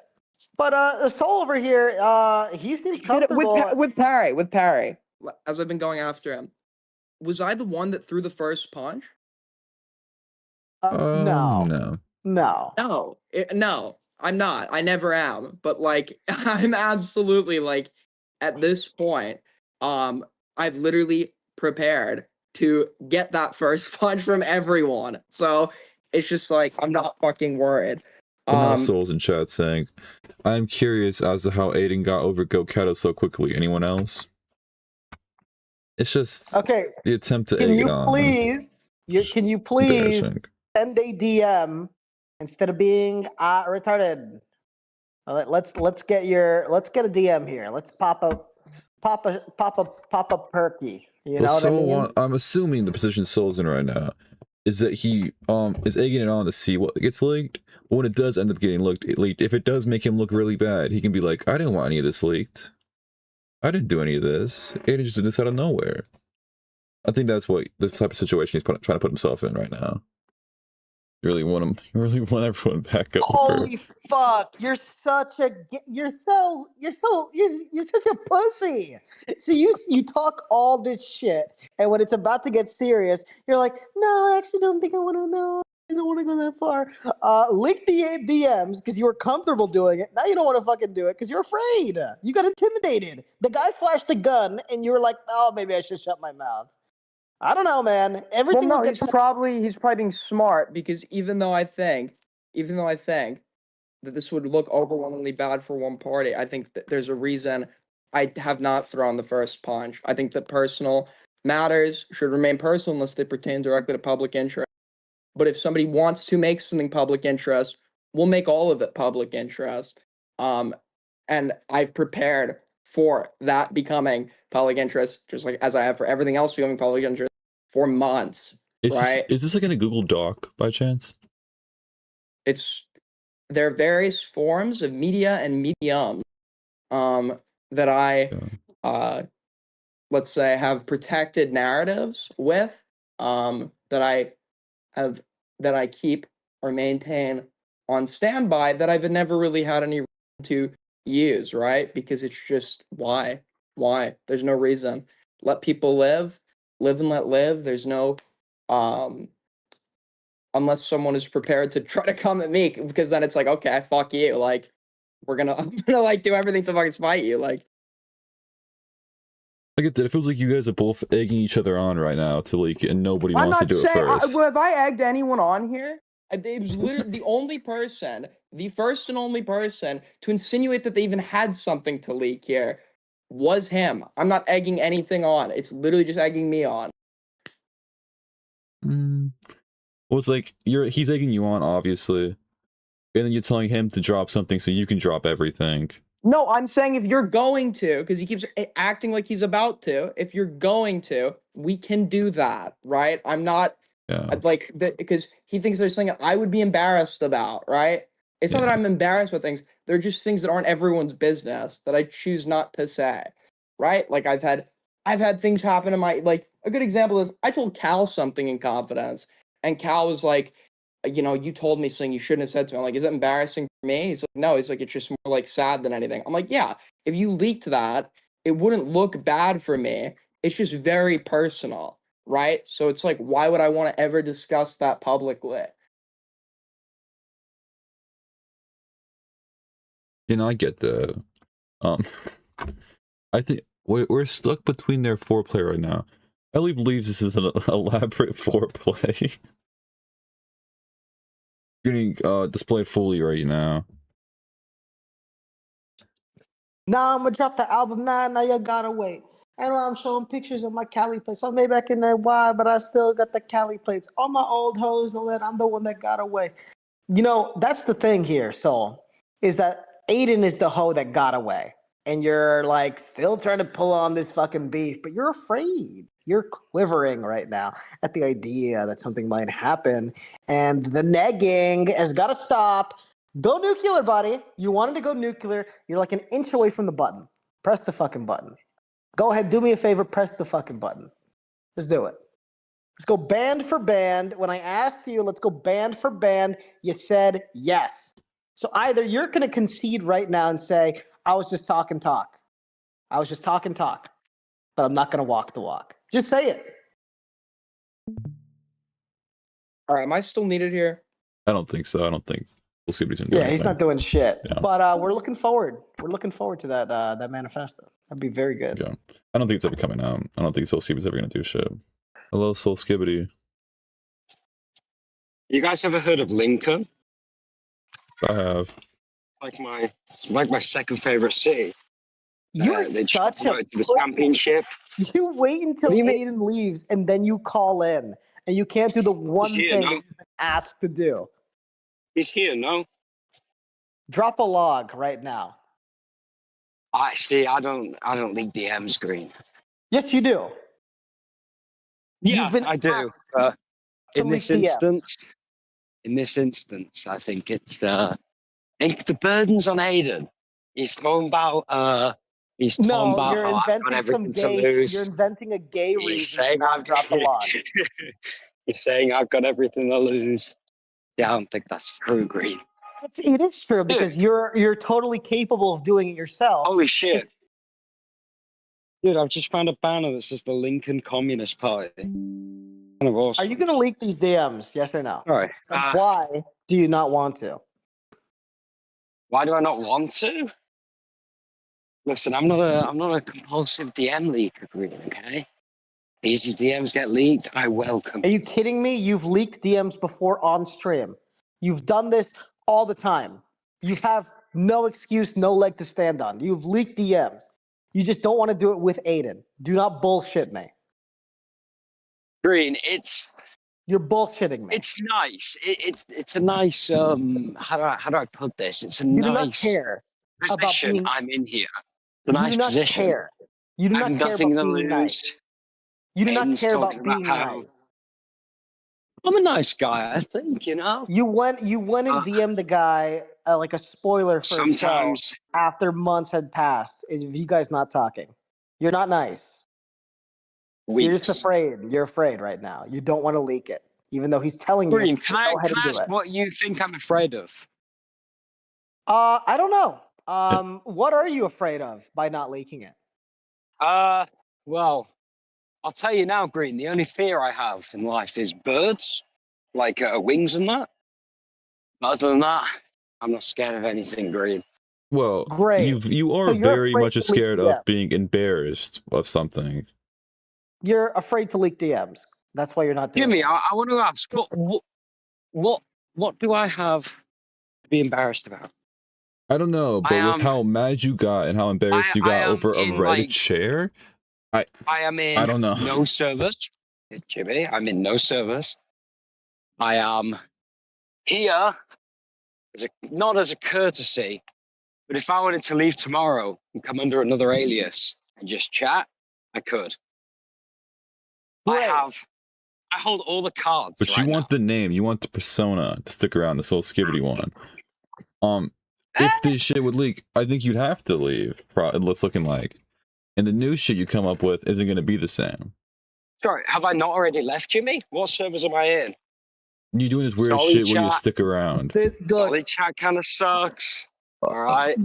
But the Soul over here, he seems comfortable with Parry. With Parry, as I've been going after him, was I the one that threw the first punch? No. No, I'm not. I never am. But like, I'm absolutely like, at this point, I've literally prepared to get that first punch from everyone. So it's just like I'm not fucking worried. Now Soul's in chat saying, I'm curious as to how Aiden got over Goketo so quickly. Anyone else? It's just okay. The attempt to can egg you it on. Please? Can you please send a DM instead of being retarded? Let's get a DM here. Let's pop a perky. You know what I mean? I'm assuming the position Soul's in right now is that he is egging it on to see what gets leaked. But when it does end up getting leaked, if it does make him look really bad, he can be like, I didn't want any of this leaked. I didn't do any of this. Aiden just did this out of nowhere. I think that's what the type of situation he's trying to put himself in right now. You really want everyone back up. Holy fuck! You're such a pussy. So you talk all this shit, and when it's about to get serious, you're like, no, I actually don't think I want to know. I don't want to go that far. Leak the DMs because you were comfortable doing it. Now you don't want to fucking do it because you're afraid. You got intimidated. The guy flashed a gun, and you were like, oh, maybe I should shut my mouth. I don't know, man. Everything. Well, no, he's probably being smart because even though I think that this would look overwhelmingly bad for one party, I think that there's a reason I have not thrown the first punch. I think that personal matters should remain personal unless they pertain directly to public interest. But if somebody wants to make something public interest, we'll make all of it public interest. And I've prepared for that becoming public interest, just like as I have for everything else becoming public interest for months. Right? Is this like in a Google Doc by chance? There are various forms of media and medium that I let's say have protected narratives with that I keep or maintain on standby that I've never really had any reason to use, right? Because it's just why? There's no reason. Let people live and let live. There's no unless someone is prepared to try to come at me, because then it's like, okay, fuck you. Like I'm gonna like do everything to fucking spite you. Like Like it feels like you guys are both egging each other on right now to leak, and nobody I'm wants to not do it saying. first. Have I egged anyone on here? It was literally the only person, the first and only person to insinuate that they even had something to leak here was him. I'm not egging anything on. It's literally just egging me on. Well, it's like he's egging you on, obviously, and then you're telling him to drop something so you can drop everything. No, I'm saying if you're going to, because he keeps acting like he's about to, if you're going to, we can do that, right? I'm not like that because he thinks there's something I would be embarrassed about, right? It's not that I'm embarrassed with things. They're just things that aren't everyone's business that I choose not to say, right? Like I've had things happen in my, like a good example is I told Cal something in confidence, and Cal was like, you told me something you shouldn't have said to me. I'm like, is it embarrassing for me? He's like, no. He's like, it's just more like sad than anything. I'm like, yeah, if you leaked that, it wouldn't look bad for me. It's just very personal, right? So it's like, why would I want to ever discuss that publicly? I get the, I think we're stuck between their foreplay right now. Ellie believes this is an elaborate foreplay. Getting displayed fully right now. Nah, I'm gonna drop the album. Now you gotta wait. And I'm showing pictures of my Cali plates. So maybe I can why, but I still got the Cali plates. All my old hoes know that I'm the one that got away. That's the thing here, Soul, is that Aiden is the hoe that got away. And you're like still trying to pull on this fucking beef, but you're afraid. You're quivering right now at the idea that something might happen. And the negging has got to stop. Go nuclear, buddy. You wanted to go nuclear. You're like an inch away from the button. Press the fucking button. Go ahead, do me a favor, press the fucking button. Let's do it. Let's go band for band. When I asked you, let's go band for band, you said yes. So either you're going to concede right now and say, I was just talking talk. I was just talking talk, but I'm not going to walk the walk. Just say it. All right, am I still needed here? I don't think so. I don't think we'll see what he's doing. Yeah, he's not doing shit. Yeah. But we're looking forward. We're looking forward to that manifesto. That'd be very good. Yeah. I don't think it's ever coming out. I don't think Solskibidi's ever going to do shit. Hello, Solskibidi. You guys ever heard of Lincoln? I have. It's like my second favorite city. You're they just such a promoted to the championship. You wait until What do you mean? Aiden leaves and then you call in, and you can't do the one here, thing no? that you've been asked to do. He's here, no? Drop a log right now. I see. I don't leak DMs, Green. Yes, you do. Yeah, You've been I do. asked But to in leak this DMs. instance, I think it's the burden's on Aiden. He's talking about No, I've you're got inventing everything to You're lose. inventing a gay He's reason to saying not drop the log. He's saying I've got everything to lose. Yeah, I don't think that's true, Green. It is true because Dude. you're totally capable of doing it yourself. Holy shit. Dude, I've just found a banner that says the Lincoln Communist Party. Kind of awesome. Are you going to leak these DMs? Yes or no? All right. And why do you not want to? Why do I not want to? Listen, I'm not a compulsive DM leaker, Green, okay? Easy DMs get leaked, I welcome Are you it. kidding me? You've leaked DMs before on stream. You've done this all the time. You have no excuse, no leg to stand on. You've leaked DMs. You just don't want to do it with Aiden. Do not bullshit me. Green, You're bullshitting me. it's nice. It's a nice how do I put this? It's a You do not nice care about position being. I'm in here. It's a You nice do not position. care. You do I not have care nothing about to being lose. nice. You do not Aiden's care talking about being how nice. I'm a nice guy, I think, you know? You went and DM'd the guy like a spoiler for a show Sometimes after months had passed. If you guys not talking, you're not nice. You're weeks. just afraid. You're afraid right now. You don't want to leak it, even though he's telling you. Green, can I Go ahead and do ask it. what you think I'm afraid of? I don't know. What are you afraid of by not leaking it? Well, I'll tell you now, Green, the only fear I have in life is birds, like wings and that. But other than that, I'm not scared of anything, Green. Well, Great. you are So you're very afraid much to leak scared of DMs. being embarrassed of something. You're afraid to leak DMs. That's why you're not doing Jimmy, it. I want to ask, what do I have to be embarrassed about? I don't know, I but with am, how mad you got and how embarrassed you I got am over a in Reddit share, I am I in don't know. no service, Jimmy. I'm in no service. I am here not as a courtesy, but if I wanted to leave tomorrow and come under another alias and just chat, I could. Great. I hold all the cards. But right you want now. the name, you want the persona to stick around, the Solskibidi one. If this shit would leak, I think you'd have to leave. It's looking like, and the new shit you come up with isn't going to be the same. Sorry, have I not already left, Jimmy? What servers am I in? You doing this weird Solid shit where you chat. stick around. Look, Solid chat kind of sucks. All right,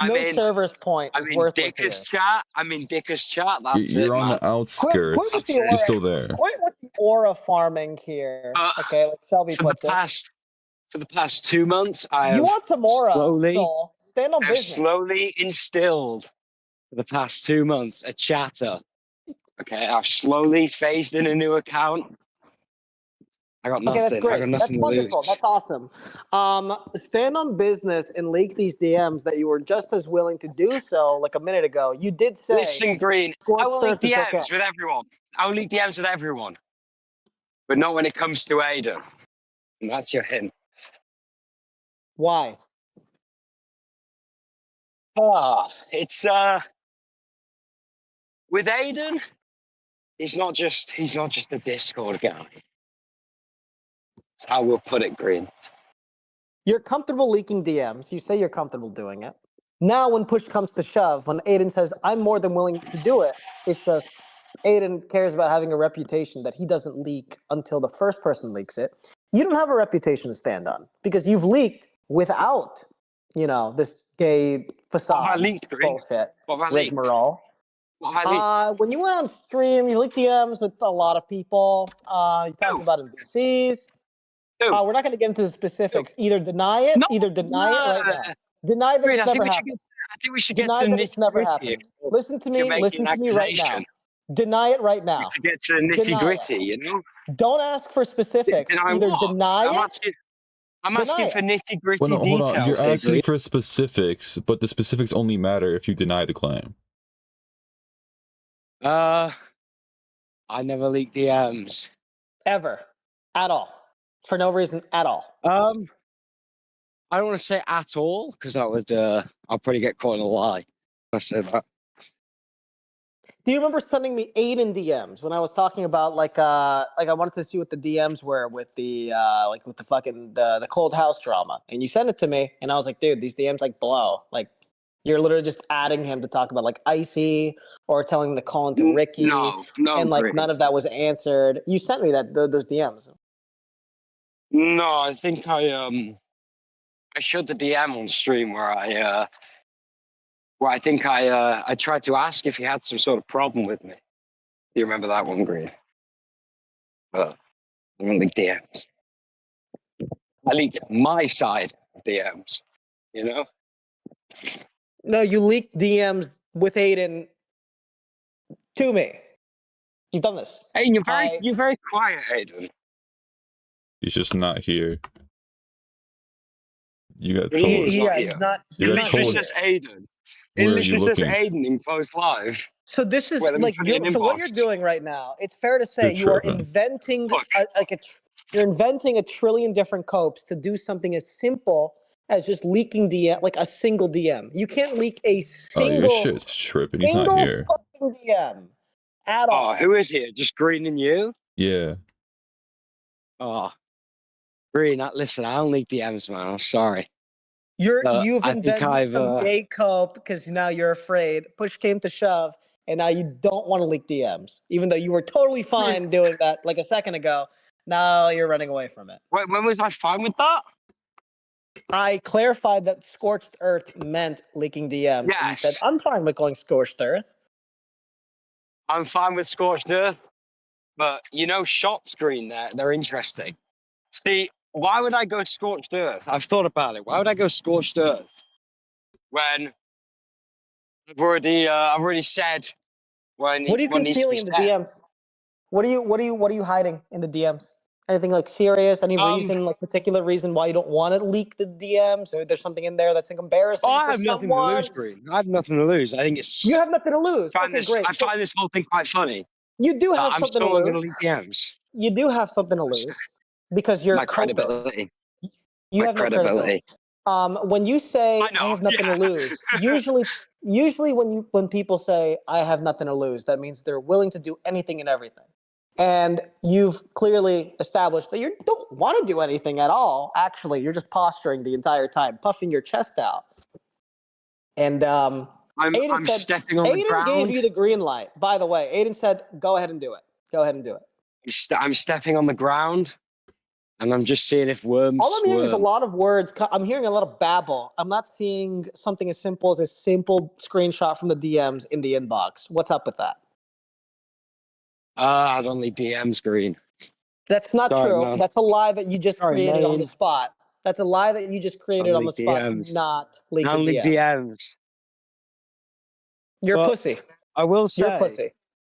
I'm no in. server's point I'm is in worthless Dicker's here. chat. I'm in Dicker's chat. That's it, You're on man. the outskirts. Quit with the You're aura. still there. Quit with the aura farming here. Okay, like Shelby puts it. For the past 2 months, I You have want some aura, slowly, Soul. Stand on I've business. slowly instilled for the past 2 months a chatter. Okay, I've slowly phased in a new account. I got nothing. Okay, that's great. I got That's nothing to wonderful. lose. That's awesome. Stand on business and leak these DMs that you were just as willing to do so like a minute ago. You did say Listen, Green, I Scorched will leak Earth is okay. DMs with everyone. I will leak DMs with everyone. But not when it comes to Aiden. And that's your hint. Why? It's with Aiden, he's not just a Discord guy. That's how we'll put it, Green. You're comfortable leaking DMs. You say you're comfortable doing it. Now, when push comes to shove, when Aiden says, I'm more than willing to do it, it's just Aiden cares about having a reputation that he doesn't leak until the first person leaks it. You don't have a reputation to stand on because you've leaked without, this gay facade What have I leaked, Green? bullshit, What have I leaked? rigmarole. What have I leaked? When you went on stream, you leaked DMs with a lot of people. You talked Who? about NPCs. Who? We're not going to get into the specifics. Either deny it right now. Deny that Green, it's never happened. I think we should get Deny to the that it's never nitty gritty. happened. Listen to me. Listen to me right now. Deny it right now. To get to the nitty gritty, you know? Don't ask for specifics. Deny Either what? deny I'm it. asking for nitty gritty Well, no, hold on. details. You're Here, asking Green. for specifics, but the specifics only matter if you deny the claim. I never leak DMs. Ever. At all. For no reason at all. I don't want to say at all because that would I'll probably get caught in a lie if I said that. Do you remember sending me Aiden DMs when I was talking about like I wanted to see what the DMs were with the with the fucking the cold house drama, and you sent it to me, and I was like, dude, these DMs like blow. Like you're literally just adding him to talk about like Icy or telling him to call into Ricky, No, and like Green. none of that was answered. You sent me those DMs. No, I think I showed the DM on stream where I think I tried to ask if he had some sort of problem with me. Do you remember that one, Green? I don't leak DMs. I leaked my side of DMs, you know? No, you leaked DMs with Aiden to me. You've done this. Aiden, you're very quiet, Aiden. He's just not here. You got told. He's not. It literally says Aiden. It Where are you literally says looking? Aiden in closed live. So this is Wait, like what you're doing right now. It's fair to say You're you are tripping. inventing Look. you're inventing a trillion different copes to do something as simple as just leaking DM, like a single DM. You can't leak a Oh, your single shit's tripping. He's not single here. fucking DM at all. Oh, who is here? Just Green and you? Yeah. Oh, Green, listen, I don't leak DMs, man. I'm sorry. You've I think invented some gay cope because now you're afraid. Push came to shove, and now you don't want to leak DMs, even though you were totally fine doing that like a second ago. Now you're running away from it. Wait, when was I fine with that? I clarified that scorched earth meant leaking DMs. Yes. And you said, I'm fine with going scorched earth. I'm fine with Scorched Earth, but shot screen they're interesting. See, why would I go Scorched Earth? I've thought about it. Why would I go Scorched Earth when I've already said when What are you what needs to be concealing in the said. DMs? What are you hiding in the DMs? Anything like serious? Any reason, like particular reason why you don't want to leak the DMs? Or there's something in there that's like embarrassing I for have nothing to someone? lose, Green. I have nothing to lose. I think it's. You have nothing to lose. I find Okay, great. So this whole thing quite funny. you do have I'm something to still not going lose. to leak DMs. You do have something to lose because you're My coping. credibility. You My have no credibility. When you say I know, I have nothing yeah. to lose, usually when people say I have nothing to lose, that means they're willing to do anything and everything. And you've clearly established that you don't want to do anything at all. Actually, you're just posturing the entire time, puffing your chest out. And I'm stepping on the Aiden gave ground. you the green light. By the way, Aiden said, "Go ahead and do it. Go ahead and do it." I'm stepping on the ground, and I'm just seeing if worms All I'm hearing is a squirm. lot of words. I'm hearing a lot of babble. I'm not seeing something as simple as a simple screenshot from the DMs in the inbox. What's up with that? I don't leak DMs, Green. That's not Sorry, true. man. That's a lie that you just Sorry, created on the man. spot. That's a lie that you just created Don't on the leak spot to DMs. not leak the Don't leak DMs. DMs. You're a But pussy. I will You're a say, pussy.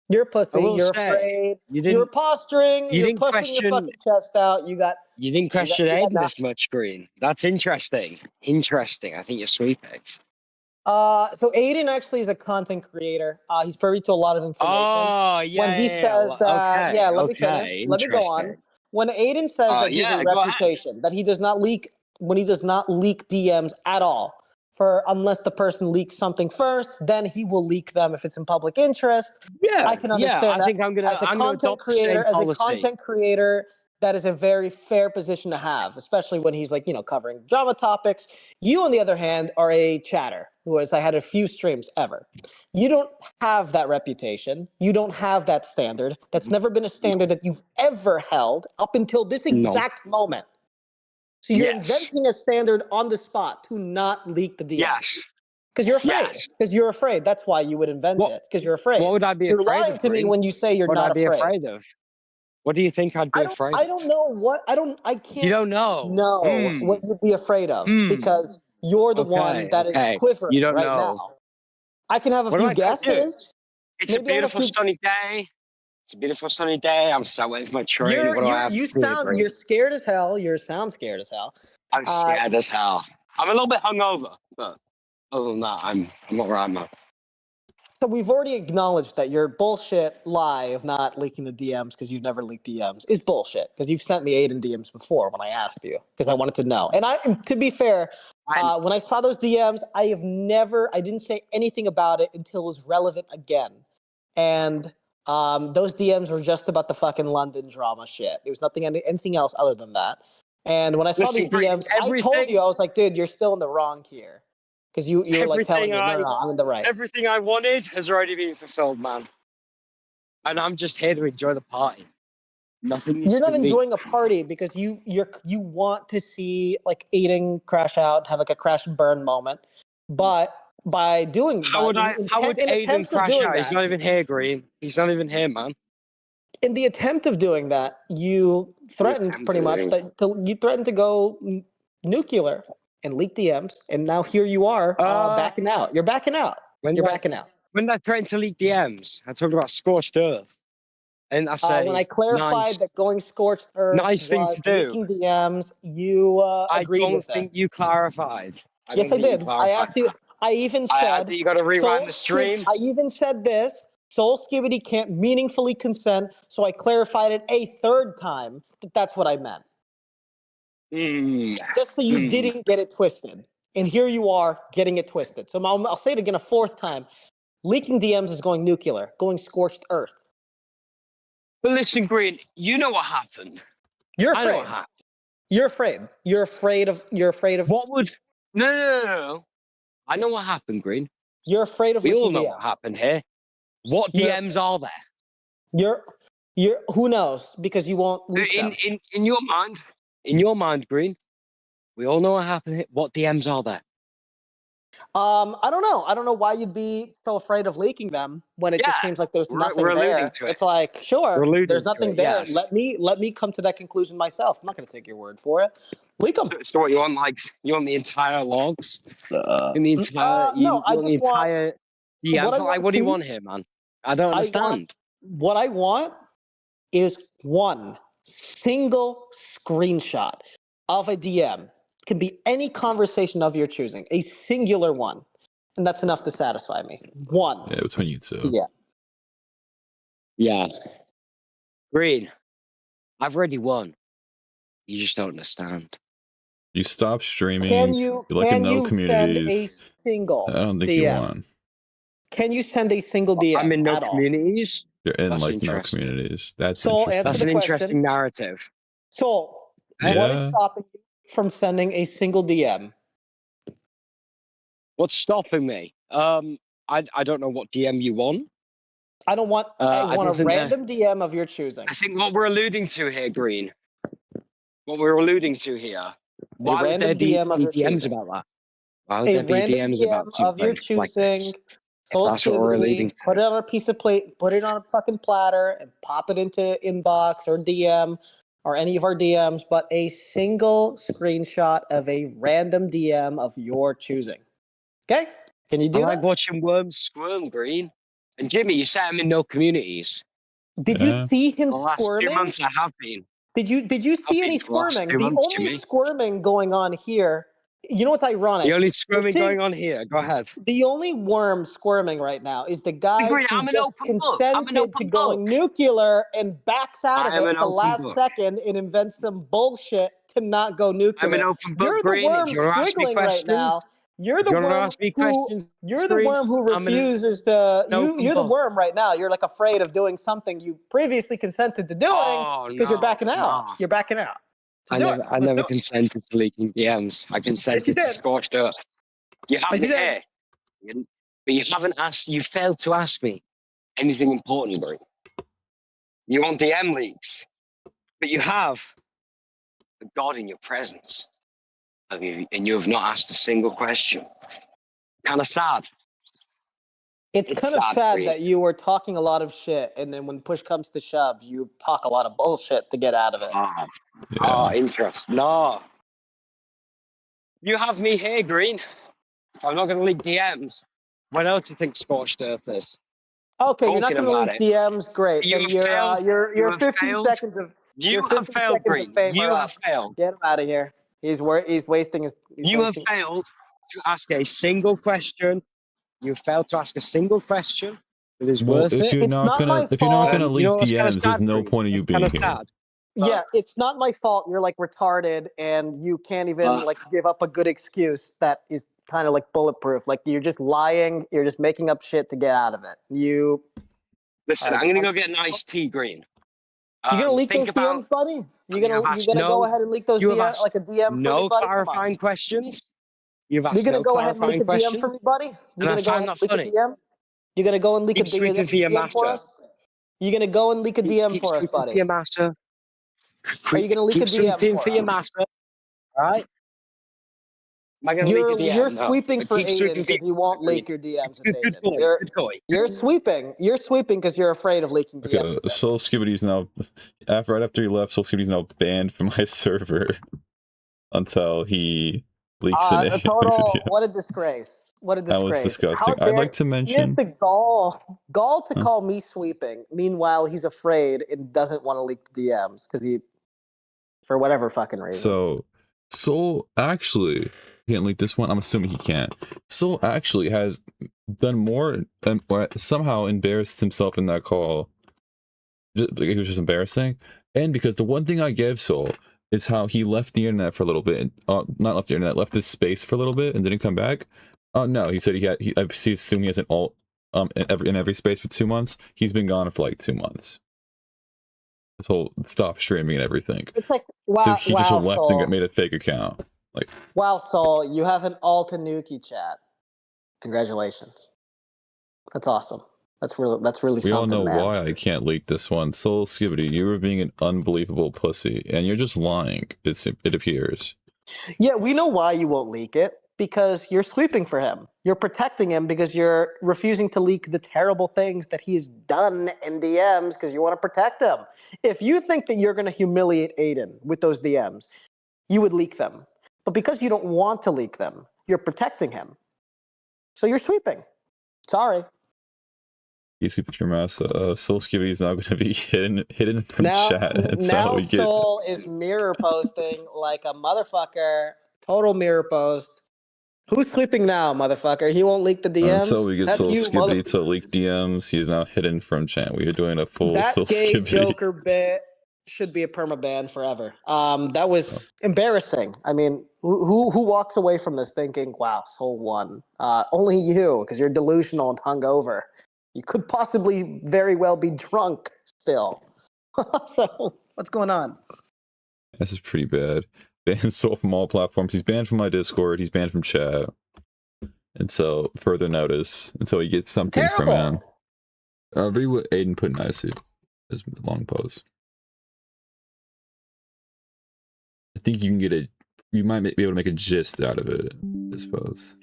You're a pussy. You're afraid. You're posturing. You're puffing your fucking chest out. You didn't question Aiden this much, Green. That's interesting. Interesting. I think you're sweet picked. So Aiden actually is a content creator. He's privy to a lot of information. Oh, yeah. When he says that, okay, let me finish. Let me go on. interesting. When Aiden says that he has a go ahead. reputation, that he does not leak, when he does not leak DMs at all, unless the person leaks something first, then he will leak them if it's in public interest. Yeah, I can understand I that. think I'm gonna adopt the same policy. Content creator, that is a very fair position to have, especially when he's covering drama topics. You, on the other hand, are a chatter who has had a few streams ever. You don't have that reputation. You don't have that standard. That's never been a standard that you've ever held up until this exact moment. So you're inventing a standard on the spot to not leak the DMs. Yes. Because you're afraid. Because you're afraid. That's why you would invent it. Because you're afraid. What would I be You're afraid lying of, to me when you say you're not afraid. What would I be afraid of? What do you think I'd be afraid of? I don't know what I can't. You don't know. What you'd be afraid of because you're the one that is quivering you don't right know. now. I can have a few guesses. It's a beautiful sunny day. It's a beautiful sunny day. I'm sat waiting for my train. You're scared as hell. You sound scared as hell. I'm scared as hell. I'm a little bit hungover, but other than that, I'm all right, man. So we've already acknowledged that your bullshit lie of not leaking the DMs because you've never leaked DMs is bullshit. Because you've sent me Aiden DMs before when I asked you because I wanted to know. And to be fair, when I saw those DMs, I didn't say anything about it until it was relevant again. And those DMs were just about the fucking London drama shit. There was anything else other than that. And when I saw these DMs, I told you, I was like, dude, you're still in the wrong here. Because you're like telling me, no, I'm in the right. Everything I wanted has already been fulfilled, man. And I'm just here to enjoy the party. Nothing. You're not enjoying a party because you want to see like Aiden crash out, have like a crash and burn moment. But by doing how would Aiden crash out? He's not even here, Green. He's not even here, man. In the attempt of doing that, you threatened pretty much you threatened to go nuclear and leak DMs, and now here you are backing out. You're backing out. Backing out. When I threatened to leak DMs, I talked about scorched earth. And I say when I clarified that going scorched earth was leaking DMs, you agreed with that. I don't think you clarified. Yes, I did. I asked you. I even said you got to rewind the stream. I even said this. Solskibidi can't meaningfully consent, so I clarified it a third time that's what I meant. Just so you didn't get it twisted. And here you are getting it twisted. So I'll say it again a fourth time. Leaking DMs is going nuclear, going scorched earth. But listen, Green, you know what happened. You're afraid. I know what happened. You're afraid. You're afraid of what would No. I know what happened, Green. You're afraid of We all DMs. know what happened here. What DMs are there? You're who knows because you won't leak them. In your mind, Green. We all know what happened here. What DMs are there? I don't know. I don't know why you'd be so afraid of leaking them when it just seems like there's nothing there. It's like, sure, there's nothing there. Yes. Let me come to that conclusion myself. I'm not going to take your word for it. Leak them. So what you want? Like you want the entire logs? In the entire No, I you want the just want entire what I DMs? Like, want what do you to want here, man? I don't I want understand. what I want is one single screenshot of a DM. It can be any conversation of your choosing, a singular one. And that's enough to satisfy me. One Yeah, between you two. DM. Yeah, Green. I've already won. You just don't understand. You stop streaming. Can you You like in no send a communities. single I don't think DM? you won. Can you send a single DM I'm in no at all? communities. You're in That's like no interesting. communities. That's Soul, answer That's the an question. interesting narrative. Soul, Yeah. what is stopping you from sending a single DM? What's stopping me? I don't know what DM you want. I don't want. I I want don't a think random DM of your choosing. I think what we're alluding to here, Green. What we're alluding to here. Why would there random be DM of your DMs choosing. about that? Why would A there be random DMs DM about of your something like choosing. this? If that's what we're alluding Solskibidi, put to. it on a piece of plate, put it on a fucking platter, and pop it into inbox or DM or any of our DMs, but a single screenshot of a random DM of your choosing. Okay? Can you I do like that? watching worms squirm, Green. And Jimmy, you say I'm in no communities. Did Yeah. you see him The last 2 squirming? months I have been. Did you I've see been any for the last squirming? 2 The months, only Jimmy. squirming going on here, you know what's ironic? The only You're squirming seeing- going on here. Go ahead. The only worm squirming right now is the guy Green, who I'm an just open book. I'm an consented to open going book. nuclear and backs out I of am it an at the open last book. second and invents some bullshit to not go I'm an nuclear. open book, You're the Green. If worm you want to ask me squiggling right questions, now. You're if the you want to worm ask me who questions, you're the Green, worm who I'm an refuses to open you're the book. worm right now. You're like afraid of doing something you previously consented to doing Oh because you're no, backing out. no. You're backing out. So I do never, it. I Let's never do it. consented to leaking DMs. I consented to did. scorched earth. You have Yes, me you did. here, but you haven't asked. You failed to ask me anything important, Green. You want DM leaks, but you have a God in your presence, and you have not asked a single question. Kind of sad. It's It's kind of sad, sad Green. that you were talking a lot of shit, and then when push comes to shove, you talk a lot of bullshit to get out of it. Oh, interest. No. You have me here, Green. I'm not going to leak DMs. What else do you think Scorched Earth is? Okay, you're not Talking going to about leak DMs. Great. You Then have failed. You your have 15 failed. seconds of You your have 15 failed, seconds of Green. fame You are have up. failed. Get him out of here. He's wasting his. You have failed to ask a single question. You have failed to ask a single question that is Well, worth it. It's not my if you're not fault. gonna You know leak what's kind of DMs, there's sad, no Green? point of you It's kind being of here. sad. Yeah, it's not my fault. You're like retarded, and you can't even like give up a good excuse that is kind of like bulletproof. Like you're just lying. You're just making up shit to get out of it. Listen, I'm gonna go get an iced tea, Green. You gonna leak Think those about. DMs, buddy? You You have gonna asked go ahead and leak those You have DMs asked like a DM for me, no buddy? Come on. clarifying questions. You've You asked gonna no go ahead and leak clarifying a DM for questions. me, buddy? You And I gonna go find ahead that and leak a funny. DM? You gonna go and leak Keep a sweeping for your DM for master. us? You gonna go and leak a DM Keep for us, sweeping for buddy? your master. Are you gonna leak a Keep DM sweeping for for your us? master. All right. Am I gonna leak a DM? You're No. sweeping But for keep Aiden sweeping for because you won't your leak your DMs with Good Aiden. boy. Good boy. You're sweeping. You're sweeping because you're afraid of leaking DMs Okay, with him. Solskibidi's now right after he left. Solskibidi's now banned from my server until he leaks an A total. What a disgrace. What a disgrace. That was disgusting. How I'd like dare to he has mention. the gall to call me sweeping. Meanwhile, he's afraid and doesn't want to leak DMs because for whatever fucking reason. So, Soul actually can't leak this one. I'm assuming he can't. Soul actually has done more and somehow embarrassed himself in that call. It was just embarrassing. And because the one thing I give Soul is how he left the internet for a little bit. Not left the internet, left this space for a little bit and didn't come back. Oh no, he said I assume he has an alt in every space for 2 months. He's been gone for like 2 months. This whole stop streaming and everything. It's like wow. So he just left Soul. and made a fake account. Like wow, Soul, you have an Altanuki chat. Congratulations. That's awesome. That's really we something, all know man. why I can't leak this one. Solskibidi, you were being an unbelievable pussy, and you're just lying. It appears. Yeah, we know why you won't leak it. Because you're sweeping for him. You're protecting him because you're refusing to leak the terrible things that he's done in DMs because you want to protect him. If you think that you're going to humiliate Aiden with those DMs, you would leak them. But because you don't want to leak them, you're protecting him. So you're sweeping. Sorry. You sweep your mouse. Solskibidi is now going to be hidden from chat. And now so we get... Sol is mirror posting like a motherfucker. Total mirror post. Who's sweeping now, motherfucker? He won't leak the DMs. So we get That's you, Solskibidi to leak DMs. He's now hidden from chat. We are doing a full that gay Solskibidi. Joker bit should be a permaban forever. That was embarrassing. I mean, who walks away from this thinking, "Wow, Sol won"? Only you, because you're delusional and hungover. You could possibly very well be drunk still. So what's going on? This is pretty bad. Banned Sol from all platforms. He's banned from my Discord. He's banned from chat. And so further notice until he gets something from him. Read what Aiden put in IC. His long post. I think you can get a... You might be able to make a gist out of it, I suppose.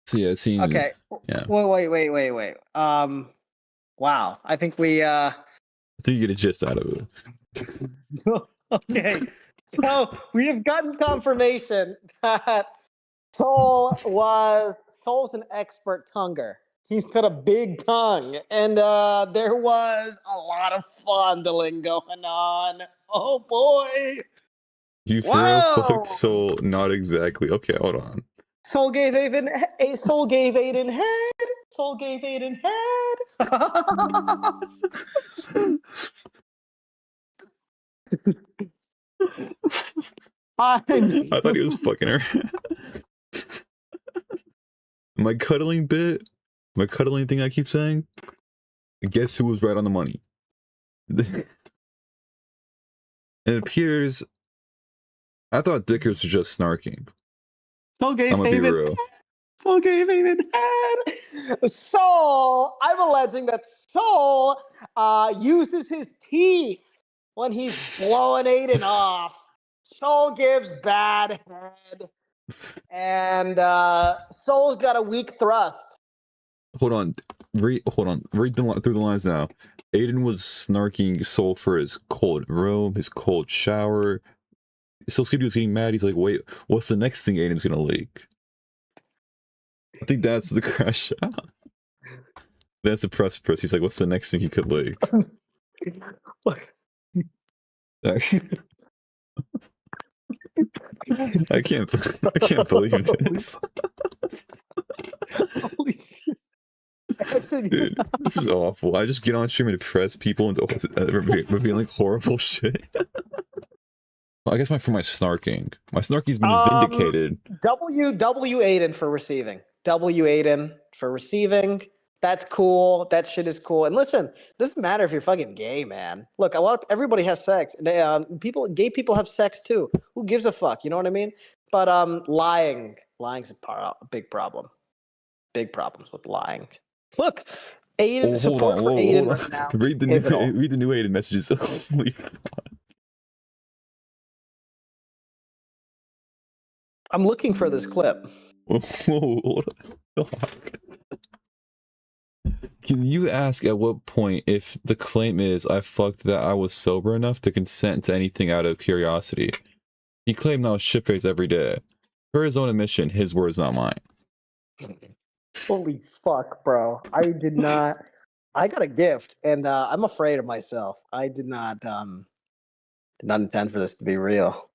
So yeah, it seems... Okay. Yeah. Wait. Wow. I think we I think you get a gist out of it. Okay. So we have gotten confirmation that Sol's an expert tonguer. He's got a big tongue, and there was a lot of fondling going on. Oh boy! You for real fucked Sol? Not exactly. Okay, hold on. Sol gave Aiden head. Sol gave Aiden head. I thought he was fucking her. My cuddling bit, my cuddling thing I keep saying, guess who was right on the money? It appears, I thought Dickers was just snarking. Sol gave I'm gonna be Aiden real. Sol gave Aiden head. Sol, I'm alleging that Sol uses his teeth when he's blowing Aiden off. Sol gives bad head. And Sol's got a weak thrust. Hold on. Read through the lines now. Aiden was snarking Sol for his cold room, his cold shower. Solskibidi was getting mad. He's like, wait, what's the next thing Aiden's gonna leak? I think that's the crash out. That's the press. He's like, what's the next thing he could leak? I can't believe this. Holy shit. Dude, this is awful. I just get on stream and depress people into revealing horrible shit. I guess for my snarking. My snarking's been vindicated. W Aiden for receiving. W Aiden for receiving. That's cool. That shit is cool. And listen, doesn't matter if you're fucking gay, man. Look, everybody has sex. Gay people have sex too. Who gives a fuck? You know what I mean? But lying's a big problem. Big problems with lying. Look, Aiden support for Aiden right now. Read the new Aiden messages. Holy fuck. I'm looking for this clip. Whoa, can you ask at what point if the claim is I fucked that I was sober enough to consent to anything out of curiosity? He claimed I was shit-faced every day. Per his own admission, his words, not mine. Holy fuck, bro. I did not. I got a gift, and I'm afraid of myself. I did not intend for this to be real.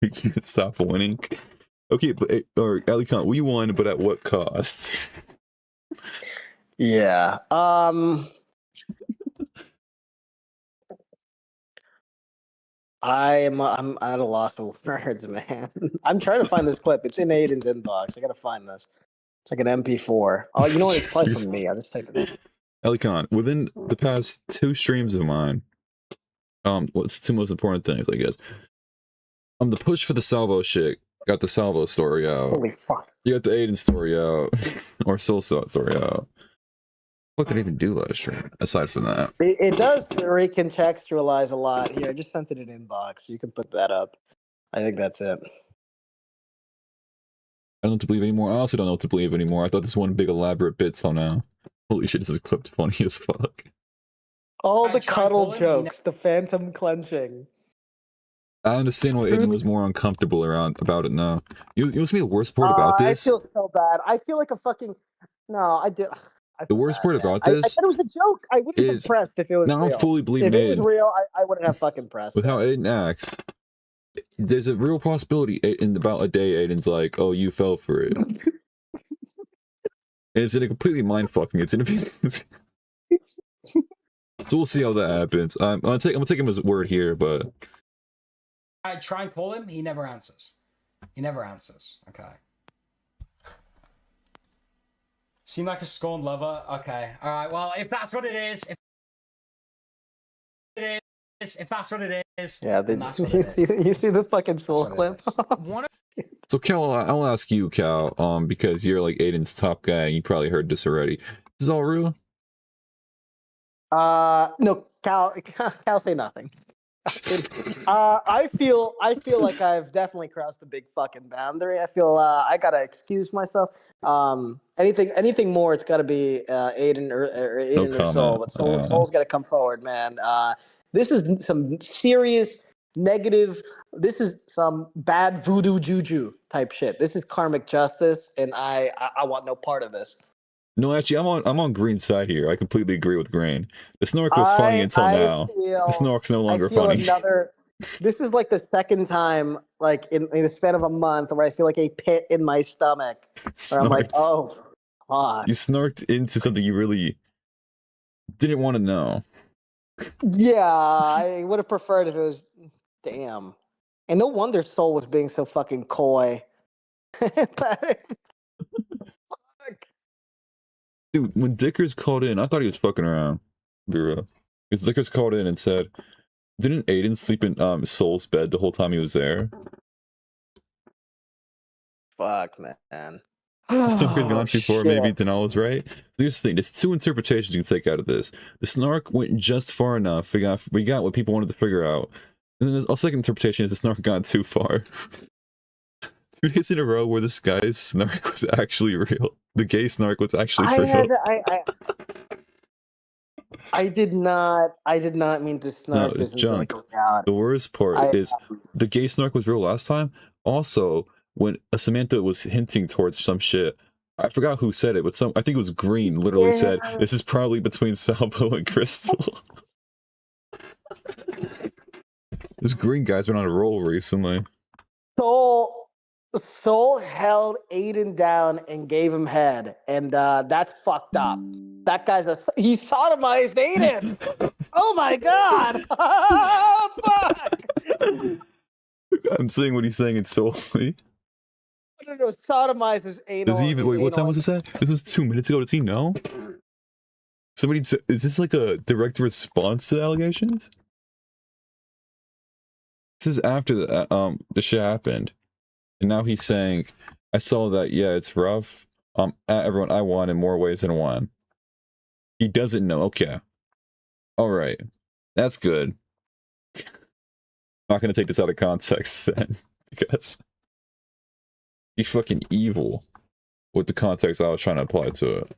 You can't stop winning. Okay, but or Alicant, we won, but at what cost? Yeah. I'm at a loss for words, man. I'm trying to find this clip. It's in Aiden's inbox. I gotta find this. It's like an MP4. Oh, you know what? It's probably from me. I'll just type it in. Alicant, within the past 2 streams of mine, what's the 2 most important things, I guess? The push for the Salvo shit. Got the Salvo story out. Holy fuck. You got the Aiden story out. Or Soul story out. What did it even do last stream, aside from that? It does recontextualize a lot. Here, I just sent it in inbox. You can put that up. I think that's it. I don't know what to believe anymore. I also don't know what to believe anymore. I thought this one big elaborate bit till now. Holy shit, this is clipped funny as fuck. All I the try and cuddle call him, he jokes, the phantom clenching. I understand why Aiden was more uncomfortable about it now. You know what's the worst part about I this? feel so bad. I feel like a fucking. No, I did. I The feel worst bad, part man. about I this said it was a joke. I wouldn't have is pressed if it was now I'm real. fully believing If it was Aiden. real, I wouldn't have fucking pressed With it. how Aiden acts, there's a real possibility in about a day Aiden's like, oh, you fell for it. And it's gonna completely mind fucking. It's gonna be. So we'll see how that happens. I'm gonna take him as word here, but I try and call him, he never answers. He never answers. Okay. Seem like a scorned lover. Okay. All right. Well, if that's what it is, if that's what it is, Yeah, then that's what it is. you see the fucking soul That's clip? what it is. so Cal, I'll ask you, Cal, because you're like Aiden's top guy, and you probably heard this already. This is all real? No, Cal, say nothing. I feel like I've definitely crossed the big fucking boundary. I feel I gotta excuse myself. Anything more, it's gotta be Aiden or No Aiden or Soul. comment. But Soul's gotta come forward, man. This is some serious negative. This is some bad voodoo juju type shit. This is karmic justice, and I want no part of this. No, actually, I'm on Green's side here. I completely agree with Green. The Snork was funny until now. The Snork's no longer funny. This is like the second time, like in the span of a month, where I feel like a pit in my stomach. Where I'm like, oh, fuck. You snorked into something you really didn't want to know. Yeah, I would have preferred if it was. Damn. And no wonder Soul was being so fucking coy. Fuck. Dude, when Dickers called in, I thought he was fucking around. Be real. Because Dickers called in and said, didn't Aiden sleep in Soul's bed the whole time he was there? Fuck, man. Snark gone too far, maybe shit. Denal was right. So here's the thing, there's two interpretations you can take out of this. The Snark went just far enough, we got what people wanted to figure out. And then the second interpretation is the Snark gone too far. 2 days in a row where this guy's Snark was actually real. The gay Snark was actually real. I did not mean to snark this into like a reality. The worst part is the gay Snark was real last time. Also, when Samantha was hinting towards some shit, I forgot who said it, but I think it was Green literally said, this is probably between Salvo and Crystal. This Green guy's been on a roll recently. Soul held Aiden down and gave him head, and that's fucked up. That guy's he sodomized Aiden. Oh my god! Fuck! I'm seeing what he's saying in Soul. No, sodomized his anal. Does he even wait? What time was this at? This was 2 minutes ago. Does he know? Somebody, is this like a direct response to the allegations? This is after the shit happened, and now he's saying, "I saw that. Yeah, it's rough. Everyone, I won in more ways than one." He doesn't know. Okay, all right, that's good. Not gonna take this out of context then, because he's fucking evil with the context I was trying to apply to it.